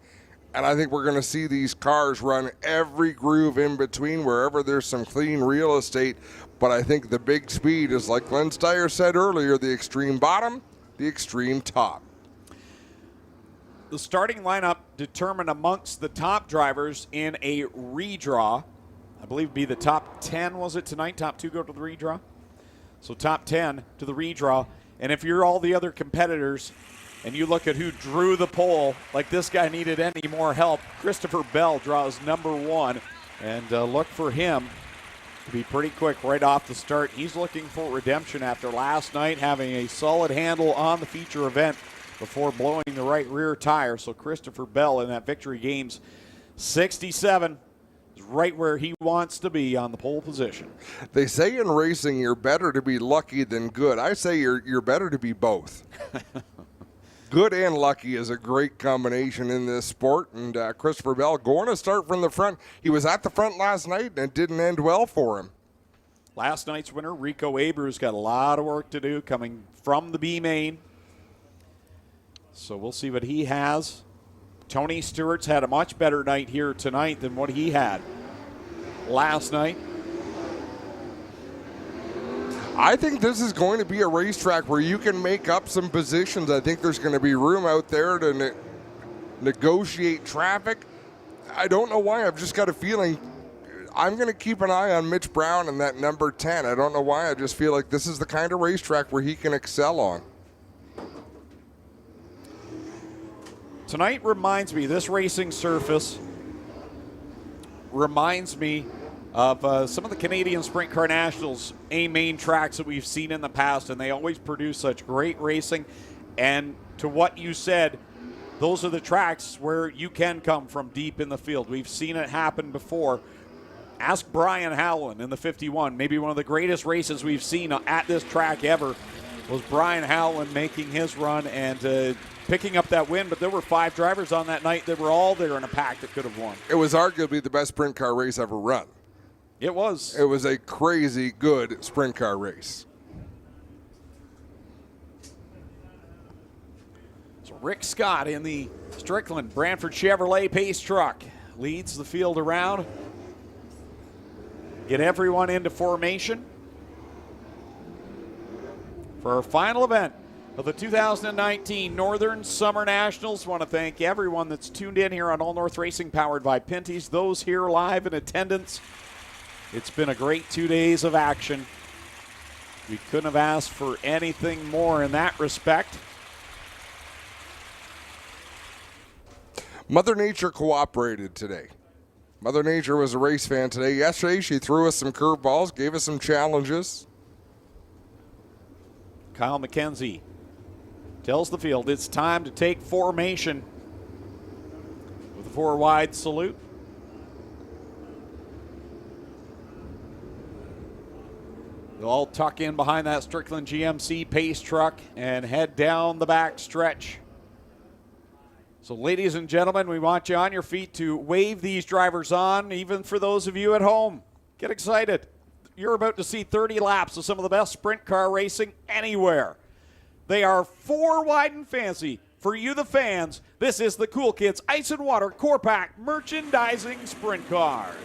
And I think we're going to see these cars run every groove in between wherever there's some clean real estate. But I think the big speed is, like Glenn Steyer said earlier, the extreme bottom, the extreme top. The starting lineup determined amongst the top drivers in a redraw. I believe it'd be the top 10, was it tonight? Top 2 go to the redraw. So top 10 to the redraw. And if you're all the other competitors and you look at who drew the pole, like this guy needed any more help, Christopher Bell draws number 1. And look for him to be pretty quick right off the start. He's looking for redemption after last night having a solid handle on the feature event before blowing the right rear tire. So Christopher Bell in that Victory Games 67 is right where he wants to be on the pole position. They say in racing you're better to be lucky than good. I say you're better to be both. Good and lucky is a great combination in this sport, and Christopher Bell going to start from the front. He was at the front last night, and it didn't end well for him. Last night's winner, Rico Abreu's got a lot of work to do coming from the B main. So we'll see what he has. Tony Stewart's had a much better night here tonight than what he had last night. I think this is going to be a racetrack where you can make up some positions. I think there's going to be room out there to negotiate traffic. I don't know why. I've just got a feeling I'm going to keep an eye on Mitch Brown and that number 10. I don't know why. I just feel like this is the kind of racetrack where he can excel on. Tonight reminds me, this racing surface reminds me of some of the Canadian Sprint Car Nationals A-main tracks that we've seen in the past, and they always produce such great racing. And to what you said, those are the tracks where you can come from deep in the field. We've seen it happen before. Ask Brian Howland in the 51. Maybe one of the greatest races we've seen at this track ever was Brian Howland making his run and picking up that win, but there were 5 drivers on that night that were all there in a pack that could have won. It was arguably the best sprint car race ever run. It was. It was a crazy good sprint car race. So Rick Scott in the Strickland Brantford Chevrolet Pace truck leads the field around. Get everyone into formation for our final event of the 2019 Northern Summer Nationals. Want to thank everyone that's tuned in here on All North Racing, powered by Pinty's. Those here live in attendance. It's been a great 2 days of action. We couldn't have asked for anything more in that respect. Mother Nature cooperated today. Mother Nature was a race fan today. Yesterday, she threw us some curveballs, gave us some challenges. Kyle McKenzie tells the field it's time to take formation with a 4-wide salute. They'll all tuck in behind that Strickland GMC pace truck and head down the back stretch. So ladies and gentlemen, we want you on your feet to wave these drivers on, even for those of you at home. Get excited. You're about to see 30 laps of some of the best sprint car racing anywhere. They are 4 wide and fancy For you, the fans, this is the Cool Kids Ice and Water Core Pack Merchandising Sprint Cars.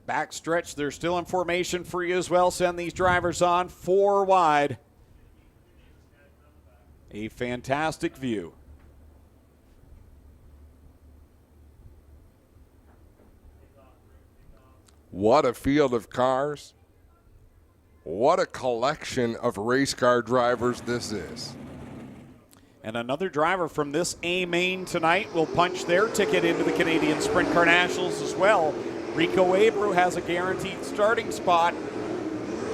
Backstretch, they're still in formation for you as well. Send these drivers on 4 wide. A fantastic view. What a field of cars. What a collection of race car drivers this is. And another driver from this A main tonight will punch their ticket into the Canadian Sprint Car Nationals as well. Rico Abreu has a guaranteed starting spot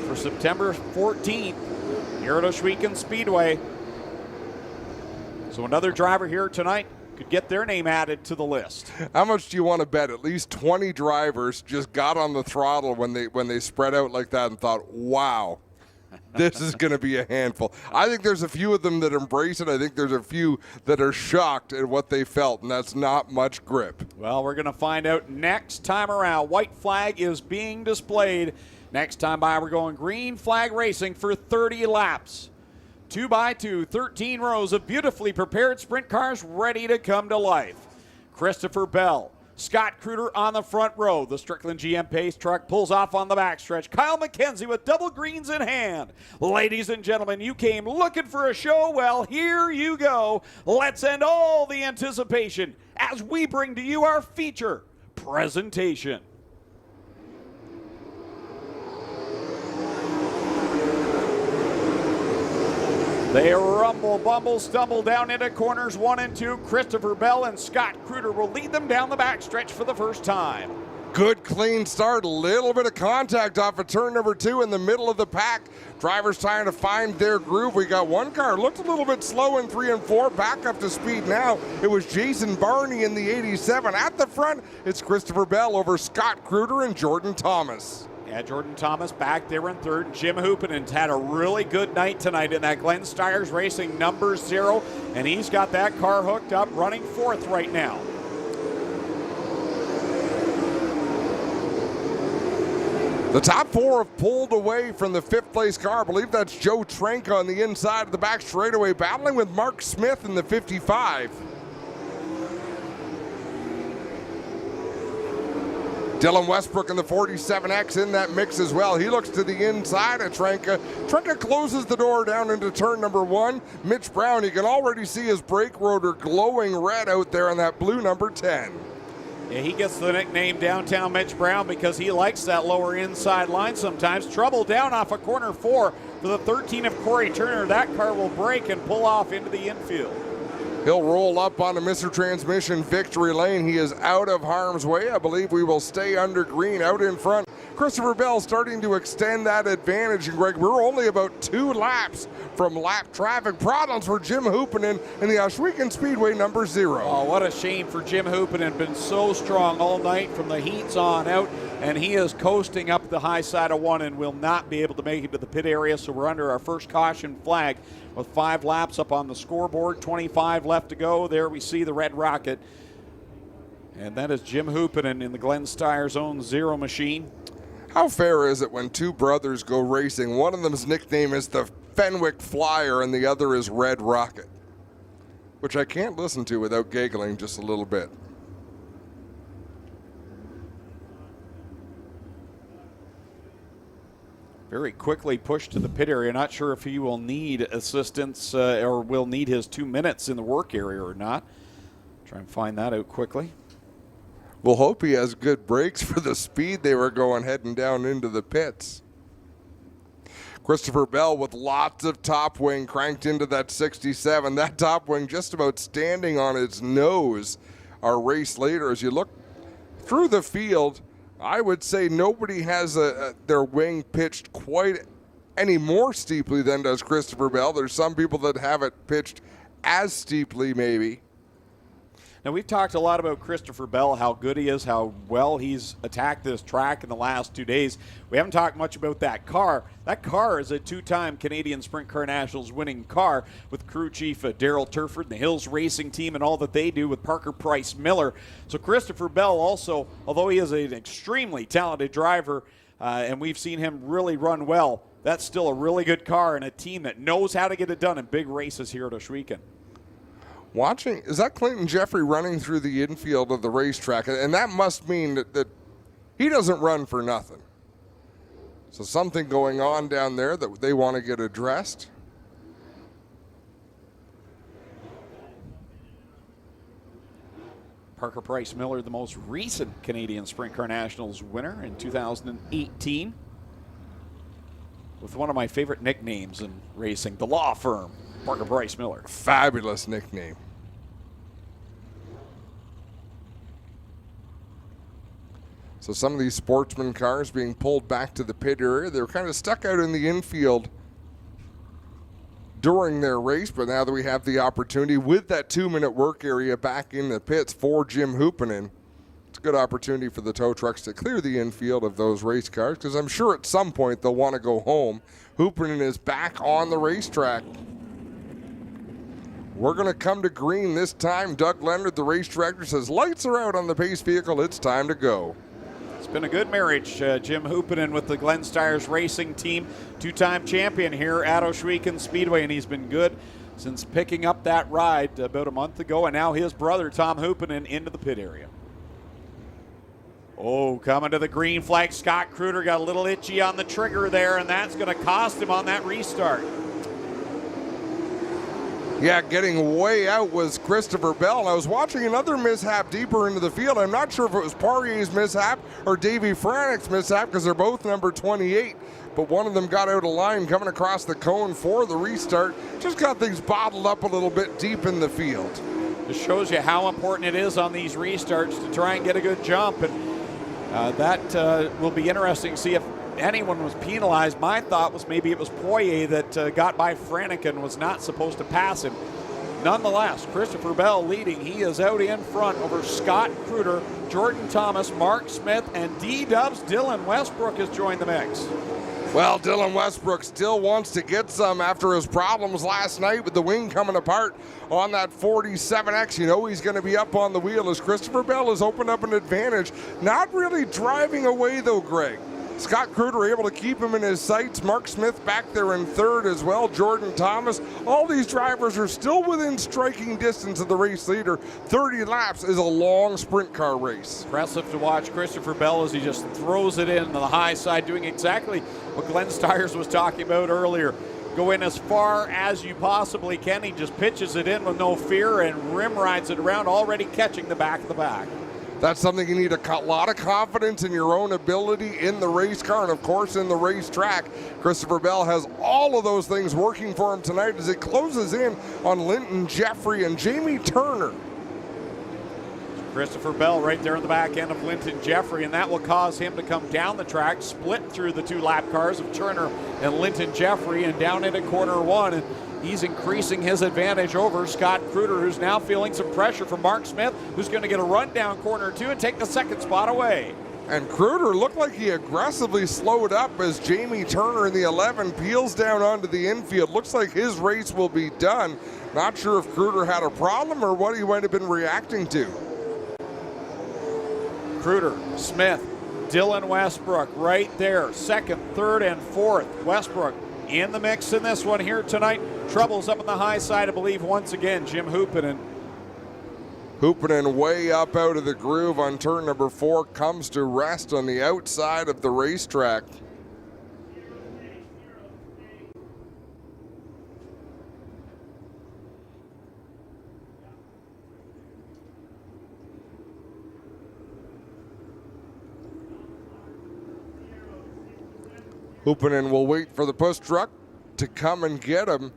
for September 14th here at Ohsweken Speedway. So another driver here tonight could get their name added to the list. How much do you want to bet? At least 20 drivers just got on the throttle when they spread out like that and thought, wow, this is going to be a handful. I think there's a few of them that embrace it. I think there's a few that are shocked at what they felt, and that's not much grip. Well, we're going to find out next time around. White flag is being displayed. Next time by, we're going green flag racing for 30 laps. 2x2, 13 rows of beautifully prepared sprint cars ready to come to life. Christopher Bell, Scott Kruder on the front row. The Strickland GM Pace truck pulls off on the backstretch. Kyle McKenzie with double greens in hand. Ladies and gentlemen, you came looking for a show. Well, here you go. Let's end all the anticipation as we bring to you our feature presentation. They rumble, bumble, stumble down into corners 1 and 2. Christopher Bell and Scott Kruder will lead them down the backstretch for the first time. Good clean start, a little bit of contact off of turn number 2 in the middle of the pack. Drivers trying to find their groove. We got one car, looked a little bit slow in 3 and 4, back up to speed now. It was Jason Barney in the 87. At the front, it's Christopher Bell over Scott Kruder and Jordan Thomas. Yeah, Jordan Thomas back there in third. Jim Hoopinen's had a really good night tonight in that Glenn Stiers Racing number 0, and he's got that car hooked up, running 4th right now. The top 4 have pulled away from the 5th place car. I believe that's Joe Trenka on the inside of the back straightaway, battling with Mark Smith in the 55. Dylan Westbrook in the 47X in that mix as well. He looks to the inside of Trenka. Trenka closes the door down into turn number 1. Mitch Brown, you can already see his brake rotor glowing red out there on that blue number 10. Yeah, he gets the nickname Downtown Mitch Brown because he likes that lower inside line sometimes. Trouble down off of corner 4 for the 13 of Corey Turner. That car will break and pull off into the infield. He'll roll up onto Mr. Transmission victory lane. He is out of harm's way. I believe we will stay under green out in front. Christopher Bell starting to extend that advantage. And Greg, we're only about 2 laps from lap traffic. Problems for Jim Hoopinen in the Ohsweken Speedway number 0. Oh, what a shame for Jim Hoopinen. Been so strong all night from the heats on out. And he is coasting up the high side of 1 and will not be able to make it to the pit area. So we're under our first caution flag with 5 laps up on the scoreboard. 25 left to go. There we see the red rocket. And that is Jim Hoopinen in the Glenn Stiers own 0 machine. How fair is it when 2 brothers go racing? One of them's nickname is the Fenwick Flyer and the other is Red Rocket, which I can't listen to without giggling just a little bit. Very quickly pushed to the pit area. Not sure if he will need assistance or will need his 2 minutes in the work area or not. Try and find that out quickly. We'll hope he has good brakes for the speed they were going heading down into the pits. Christopher Bell with lots of top wing cranked into that 67. That top wing just about standing on its nose. Our race later, as you look through the field, I would say nobody has their wing pitched quite any more steeply than does Christopher Bell. There's some people that have it pitched as steeply maybe. Now, we've talked a lot about Christopher Bell, how good he is, how well he's attacked this track in the last 2 days. We haven't talked much about that car. That car is a 2-time Canadian Sprint Car Nationals winning car with crew chief Darrell Turford, the Hills Racing team, and all that they do with Parker Price Miller. So Christopher Bell also, although he is an extremely talented driver, and we've seen him really run well, that's still a really good car and a team that knows how to get it done in big races here at Ohsweken. Watching, is that Clinton Jeffrey running through the infield of the racetrack? And that must mean that he doesn't run for nothing. So something going on down there that they want to get addressed. Parker Price Miller, the most recent Canadian Sprint Car Nationals winner in 2018. With one of my favorite nicknames in racing, the law firm, Parker Price Miller. Fabulous nickname. So some of these Sportsman cars being pulled back to the pit area. They were kind of stuck out in the infield during their race, but now that we have the opportunity with that 2-minute work area back in the pits for Jim Hoopinen, it's a good opportunity for the tow trucks to clear the infield of those race cars, because I'm sure at some point they'll want to go home. Hoopinen is back on the racetrack. We're going to come to green this time. Doug Leonard, the race director, says lights are out on the pace vehicle. It's time to go. It's been a good marriage, Jim Hoopinen with the Glenn Stires Racing Team, 2-time champion here at Ohsweken Speedway, and he's been good since picking up that ride about a month ago, and now his brother, Tom Hoopinen, into the pit area. Oh, coming to the green flag, Scott Kruder got a little itchy on the trigger there, and that's going to cost him on that restart. Yeah, getting way out was Christopher Bell. And I was watching another mishap deeper into the field. I'm not sure if it was Poirier's mishap or Davey Franik's mishap, because they're both number 28. But one of them got out of line coming across the cone for the restart. Just got things bottled up a little bit deep in the field. Just shows you how important it is on these restarts to try and get a good jump. And that will be interesting to see if anyone was penalized. My thought was maybe it was Poirier that got by Franek and was not supposed to pass him. Nonetheless, Christopher Bell leading. He is out in front over Scott Kruder, Jordan Thomas, Mark Smith, and D-Dubs. Dylan Westbrook has joined the mix. Well, Dylan Westbrook still wants to get some after his problems last night with the wing coming apart on that 47X. You know he's going to be up on the wheel as Christopher Bell has opened up an advantage. Not really driving away though, Greg. Scott Kruder able to keep him in his sights. Mark Smith back there in third as well. Jordan Thomas. All these drivers are still within striking distance of the race leader. 30 laps is a long sprint car race. Impressive to watch Christopher Bell as he just throws it in to the high side, doing exactly what Glenn Stires was talking about earlier. Go in as far as you possibly can. He just pitches it in with no fear and rim rides it around, already catching the back of the pack. That's something you need a lot of confidence in your own ability in the race car and, of course, in the racetrack. Christopher Bell has all of those things working for him tonight as it closes in on Linton Jeffrey and Jamie Turner. Christopher Bell right there in the back end of Linton Jeffrey, and that will cause him to come down the track, split through the 2 lap cars of Turner and Linton Jeffrey, and down into corner 1. And he's increasing his advantage over Scott Kruder, who's now feeling some pressure from Mark Smith, who's going to get a run down corner 2 and take the second spot away. And Kruder looked like he aggressively slowed up as Jamie Turner in the 11 peels down onto the infield. Looks like his race will be done. Not sure if Kruder had a problem or what he might have been reacting to. Kruder, Smith, Dylan Westbrook right there, second, third, and fourth. Westbrook in the mix in this one here tonight. Troubles up on the high side, I believe, once again, Jim Hoopinen. Hoopinen way up out of the groove on turn number 4, comes to rest on the outside of the racetrack. Hoopinen will wait for the push truck to come and get him.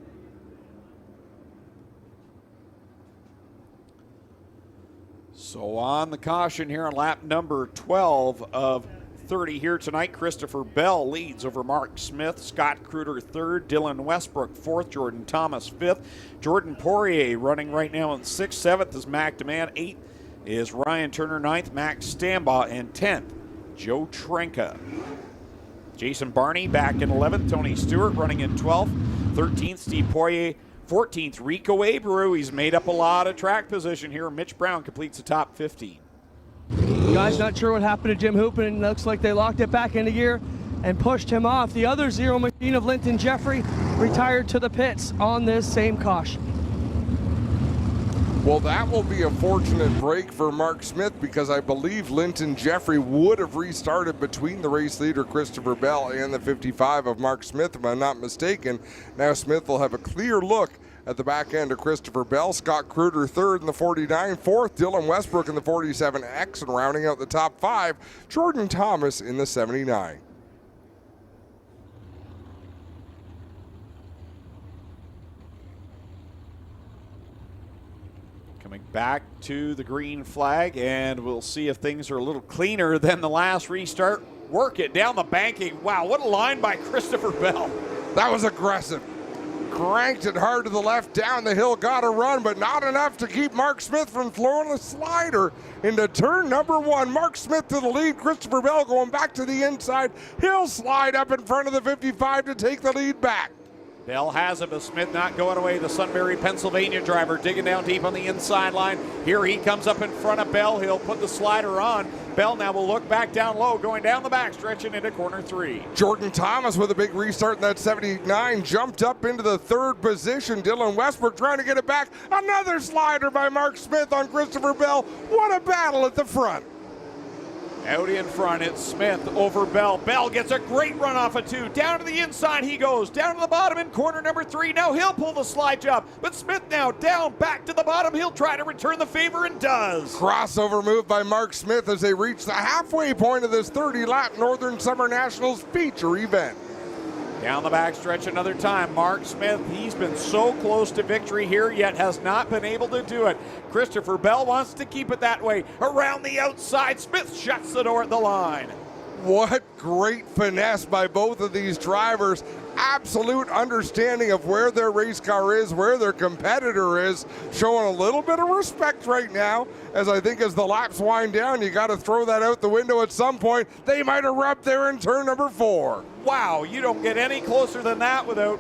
So on the caution here on lap number 12 of 30 here tonight. Christopher Bell leads over Mark Smith. Scott Kruder third. Dylan Westbrook fourth. Jordan Thomas fifth. Jordan Poirier running right now in 6th. 7th is Mac Demand. 8th is Ryan Turner. 9th, Max Stambaugh. And 10th, Joe Trenka. Jason Barney back in 11th. Tony Stewart running in 12th. 13th, Steve Poirier. 14th, Rico Abreu. He's made up a lot of track position here. Mitch Brown completes the top 15. Guys, not sure what happened to Jim Hoopin. It looks like they locked it back into gear and pushed him off. The other Zero machine of Linton Jeffrey retired to the pits on this same caution. Well, that will be a fortunate break for Mark Smith, because I believe Linton Jeffrey would have restarted between the race leader Christopher Bell and the 55 of Mark Smith, if I'm not mistaken. Now Smith will have a clear look at the back end of Christopher Bell. Scott Kruder third in the 49, fourth Dylan Westbrook in the 47X, and rounding out the top 5, Jordan Thomas in the 79. Coming back to the green flag, and we'll see if things are a little cleaner than the last restart. Work it down the banking. Wow, what a line by Christopher Bell. That was aggressive. Cranked it hard to the left, down the hill, got a run, but not enough to keep Mark Smith from throwing a slider into turn number 1. Mark Smith to the lead, Christopher Bell going back to the inside. He'll slide up in front of the 55 to take the lead back. Bell has it, but Smith not going away. The Sunbury, Pennsylvania driver digging down deep on the inside line. Here he comes up in front of Bell. He'll put the slider on. Bell now will look back down low, going down the back, stretching into corner 3. Jordan Thomas with a big restart in that 79, jumped up into the 3rd position. Dylan Westbrook trying to get it back. Another slider by Mark Smith on Christopher Bell. What a battle at the front. Out in front, it's Smith over Bell. Bell gets a great run off of 2. Down to the inside he goes. Down to the bottom in corner number 3. Now he'll pull the slide job. But Smith now down, back to the bottom. He'll try to return the favor and does. Crossover move by Mark Smith as they reach the halfway point of this 30-lap Northern Summer Nationals feature event. Down the back stretch another time. Mark Smith, he's been so close to victory here, yet has not been able to do it. Christopher Bell wants to keep it that way. Around the outside, Smith shuts the door at the line. What great finesse by both of these drivers. Absolute understanding of where their race car is, where their competitor is, showing a little bit of respect right now, as I think as the laps wind down, you got to throw that out the window at some point. They might erupt there in turn number 4. Wow, you don't get any closer than that without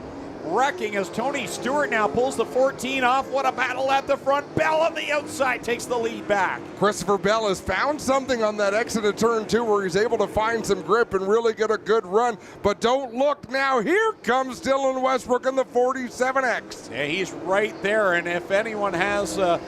wrecking, as Tony Stewart now pulls the 14 off. What a battle at the front. Bell on the outside takes the lead back. Christopher Bell has found something on that exit of turn 2 where he's able to find some grip and really get a good run. But don't look now. Here comes Dylan Westbrook in the 47X. Yeah, he's right there, and if anyone has a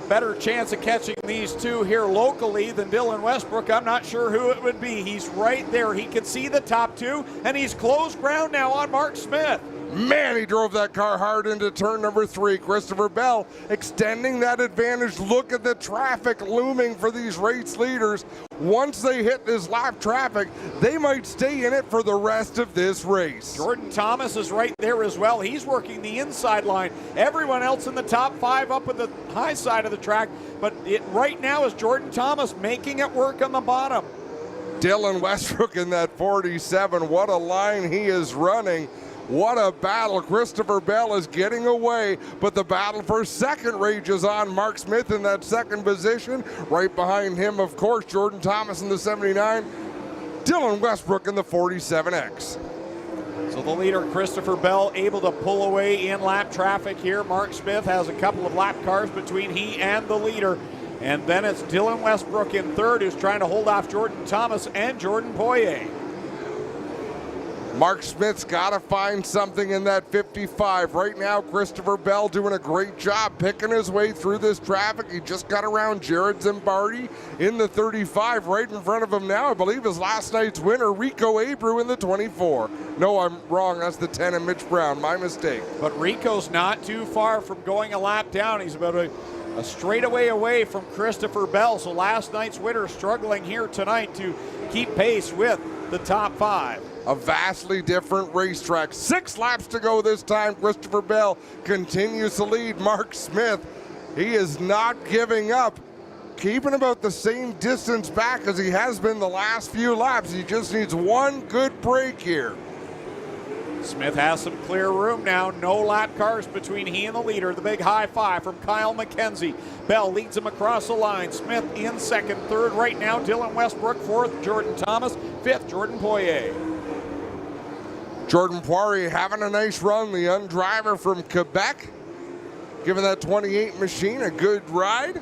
better chance of catching these two here locally than Dylan Westbrook, I'm not sure who it would be. He's right there. He can see the top 2, and he's closed ground now on Mark Smith. Man, he drove that car hard into turn number 3. Christopher Bell extending that advantage. Look at the traffic looming for these race leaders. Once they hit this lap traffic, they might stay in it for the rest of this race. Jordan Thomas is right there as well. He's working the inside line. Everyone else in the top 5 up at the high side of the track, but it right now is Jordan Thomas making it work on the bottom. Dylan Westbrook in that 47. What a line he is running. What a battle. Christopher Bell is getting away, but the battle for second rages on. Mark Smith in that 2nd position. Right behind him, of course, Jordan Thomas in the 79. Dylan Westbrook in the 47X. So the leader, Christopher Bell, able to pull away in lap traffic here. Mark Smith has a couple of lap cars between he and the leader. And then it's Dylan Westbrook in 3rd, who's trying to hold off Jordan Thomas and Jordan Poirier. Mark Smith's got to find something in that 55. Right now, Christopher Bell doing a great job picking his way through this traffic. He just got around Jared Zimbardi in the 35. Right in front of him now, I believe, is last night's winner, Rico Abreu in the 24. No, I'm wrong. That's the 10 and Mitch Brown. My mistake. But Rico's not too far from going a lap down. He's about a straightaway away from Christopher Bell. So last night's winner struggling here tonight to keep pace with the top 5. A vastly different racetrack. 6 laps to go this time. Christopher Bell continues to lead Mark Smith. He is not giving up. keeping about the same distance back as he has been the last few laps. He just needs one good break here. Smith has some clear room now. No lap cars between he and the leader. The big high five from Kyle McKenzie. Bell leads him across the line. Smith in second. Third right now, Dylan Westbrook. Fourth, Jordan Thomas. Fifth, Jordan Poirier. Jordan Poirier having a nice run. The young driver from Quebec, giving that 28 machine a good ride.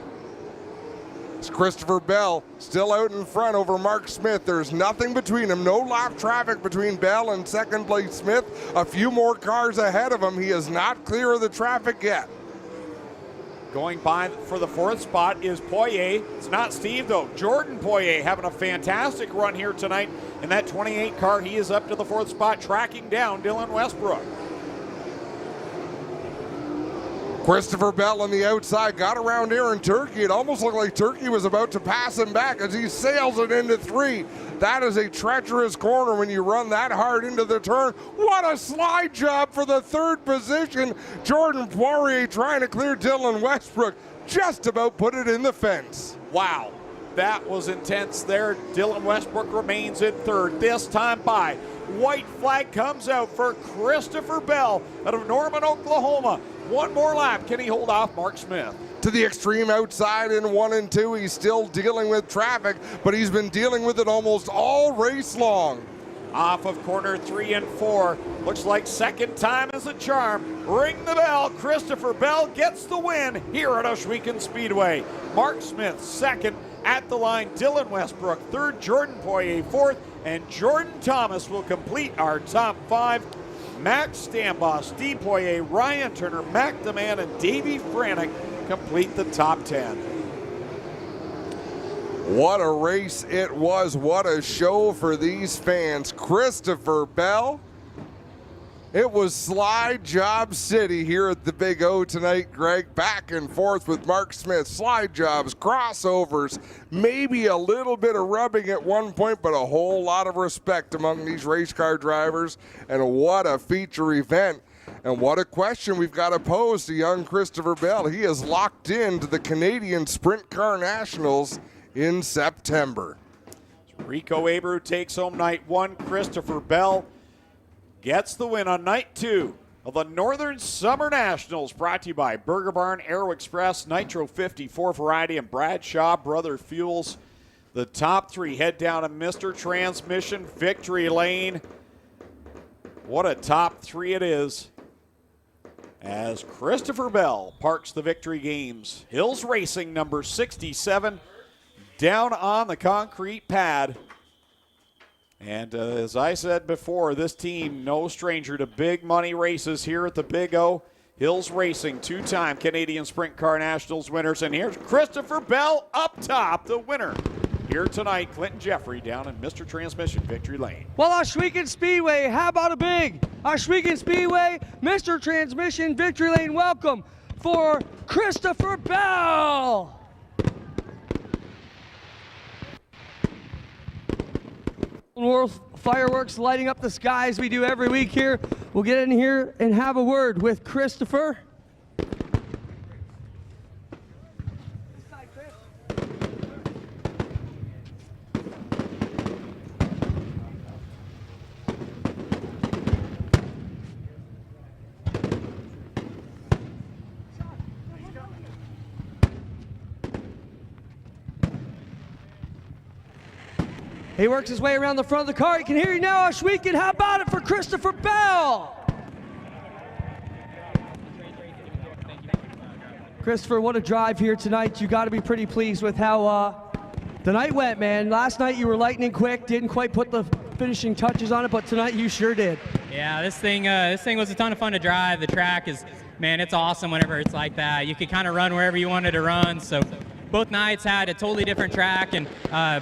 It's Christopher Bell still out in front over Mark Smith. There's nothing between them. No lap traffic between Bell and second place Smith. A few more cars ahead of him. He is not clear of the traffic yet. Going by for the fourth spot is Poirier. It's not Steve, though. Jordan Poirier having a fantastic run here tonight in that 28 car. He is up to the fourth spot, tracking down Dylan Westbrook. Christopher Bell on the outside got around Aaron Turkey. It almost looked like Turkey was about to pass him back as he sails it into 3. That is a treacherous corner when you run that hard into the turn. What a slide job for the third position. Jordan Poirier trying to clear Dylan Westbrook. Just about put it in the fence. Wow, that was intense there. Dylan Westbrook remains in third, this time by. White flag comes out for Christopher Bell out of Norman, Oklahoma. One more lap. Can he hold off Mark Smith? To the extreme outside in 1 and 2. He's still dealing with traffic, but he's been dealing with it almost all race long. Off of corner 3 and 4. Looks like second time is a charm. Ring the bell. Christopher Bell gets the win here at Ohsweken Speedway. Mark Smith second at the line. Dylan Westbrook third. Jordan Poirier fourth. And Jordan Thomas will complete our top 5. Max Stambaugh, Steve Poirier, Ryan Turner, Mac DeMann, and Davey Franick complete the top 10. What a race it was. What a show for these fans. Christopher Bell. It was slide job city here at the Big O tonight, Greg. Back and forth with Mark Smith. Slide jobs, crossovers, maybe a little bit of rubbing at one point, but a whole lot of respect among these race car drivers. And what a feature event. And what a question we've got to pose to young Christopher Bell. He is locked into the Canadian Sprint Car Nationals in September. Rico Abreu takes home night 1. Christopher Bell gets the win on night 2 of the Northern Summer Nationals, brought to you by Burger Barn, Aero Express, Nitro 54 Variety, and Bradshaw Brother Fuels. The top 3 head down to Mr. Transmission Victory Lane. What a top 3 it is, as Christopher Bell parks the victory games. Hills Racing number 67 down on the concrete pad. And as I said before, this team no stranger to big money races here at the Big O. Hills Racing, 2-time Canadian Sprint Car Nationals winners. And here's Christopher Bell up top, the winner. Here tonight, Clinton Jeffrey down in Mr. Transmission Victory Lane. Well, Ohsweken Speedway, how about a big Ohsweken Speedway, Mr. Transmission Victory Lane welcome for Christopher Bell. World fireworks lighting up the skies we do every week here. We'll get in here and have a word with Christopher. He works his way around the front of the car. You can hear you now, Ohsweken. How about it for Christopher Bell? Christopher, what a drive here tonight. You got to be pretty pleased with how the night went, man. Last night you were lightning quick, didn't quite put the finishing touches on it, but tonight you sure did. Yeah, this thing was a ton of fun to drive. The track is, man, it's awesome whenever it's like that. You could kind of run wherever you wanted to run. So both nights had a totally different track, and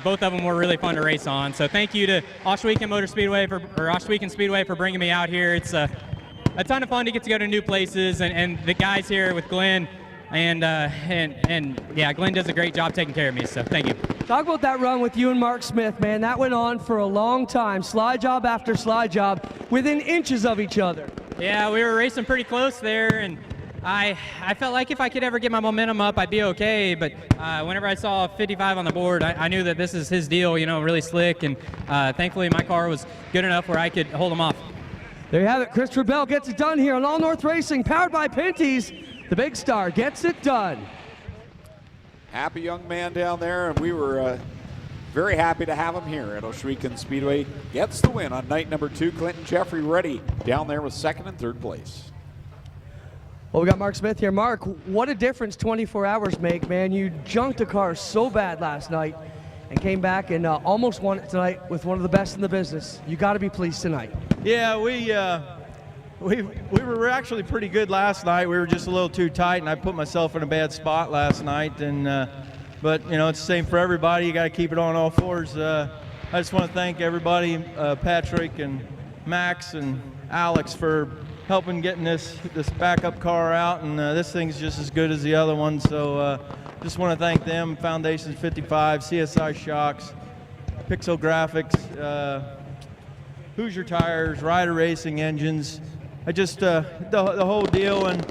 both of them were really fun to race on. So thank you to Ohsweken Speedway for bringing me out here. It's a ton of fun to get to go to new places, and the guys here with Glenn, and yeah, Glenn does a great job taking care of me. So thank you. Talk about that run with you and Mark Smith, man. That went on for a long time, slide job after slide job, within inches of each other. Yeah, we were racing pretty close there, and I felt like if I could ever get my momentum up, I'd be okay. But whenever I saw 55 on the board, I knew that this is his deal, you know, really slick. And thankfully, my car was good enough where I could hold him off. There you have it. Christopher Bell gets it done here on All North Racing, powered by Pinty's. The big star gets it done. Happy young man down there, and we were very happy to have him here at Ohsweken Speedway. Gets the win on night number 2. Clinton Jeffrey ready down there with 2nd and 3rd place. Well, we got Mark Smith here. Mark, what a difference 24 hours make, man. You junked a car so bad last night and came back and almost won it tonight with one of the best in the business. You got to be pleased tonight. Yeah, we were actually pretty good last night. We were just a little too tight, and I put myself in a bad spot last night. And but you know, it's the same for everybody. You got to keep it on all fours. I just want to thank everybody, Patrick and Max and Alex, for helping getting this backup car out, and this thing's just as good as the other one. So just want to thank them, Foundations 55, CSI Shocks, Pixel Graphics, Hoosier Tires, Ryder Racing Engines. I just the whole deal, and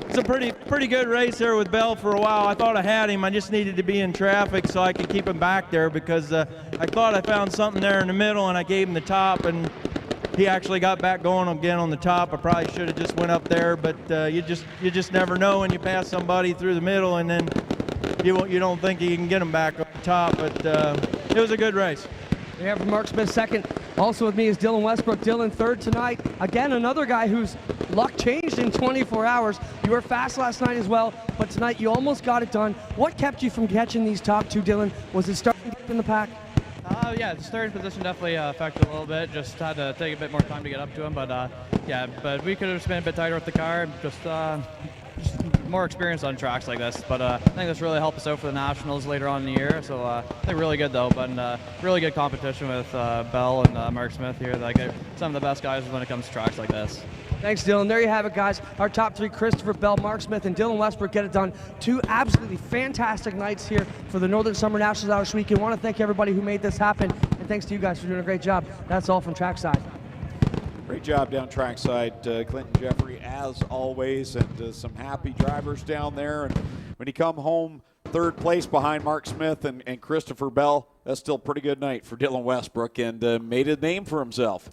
it's a pretty good race there with Bell for a while. I thought I had him. I just needed to be in traffic so I could keep him back there, because I thought I found something there in the middle, and I gave him the top, and he actually got back going again on the top. I probably should have just went up there, but you just never know when you pass somebody through the middle, and then you don't think you can get them back up the top. But it was a good race. We have Mark Smith second. Also with me is Dylan Westbrook. Dylan third tonight. Again, another guy whose luck changed in 24 hours. You were fast last night as well, but tonight you almost got it done. What kept you from catching these top 2, Dylan? Was it starting deep in the pack? Yeah, the third position definitely affected a little bit. Just had to take a bit more time to get up to him, but yeah, but we could have just been a bit tighter with the car. Just more experience on tracks like this, but I think this really helped us out for the Nationals later on in the year. So I think really good though, but really good competition with Bell and Mark Smith here. Like some of the best guys when it comes to tracks like this. Thanks, Dylan. There you have it, guys. Our top 3, Christopher Bell, Mark Smith, and Dylan Westbrook, get it done. 2 absolutely fantastic nights here for the Northern Summer Nationals out of Ohsweken. I want to thank everybody who made this happen, and thanks to you guys for doing a great job. That's all from trackside. Great job down trackside, Clinton Jeffrey, as always, and some happy drivers down there. And when you come home 3rd place behind Mark Smith and Christopher Bell, that's still a pretty good night for Dylan Westbrook, and made a name for himself.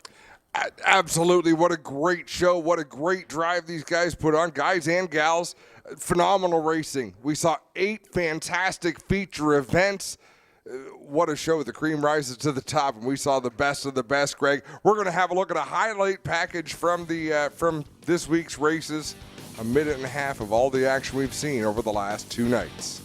Absolutely. What a great show. What a great drive these guys put on, guys and gals. Phenomenal racing. We saw 8 fantastic feature events. What a show. The cream rises to the top, and we saw the best of the best, Greg. We're going to have a look at a highlight package from this week's races, a minute and a half of all the action we've seen over the last 2 nights.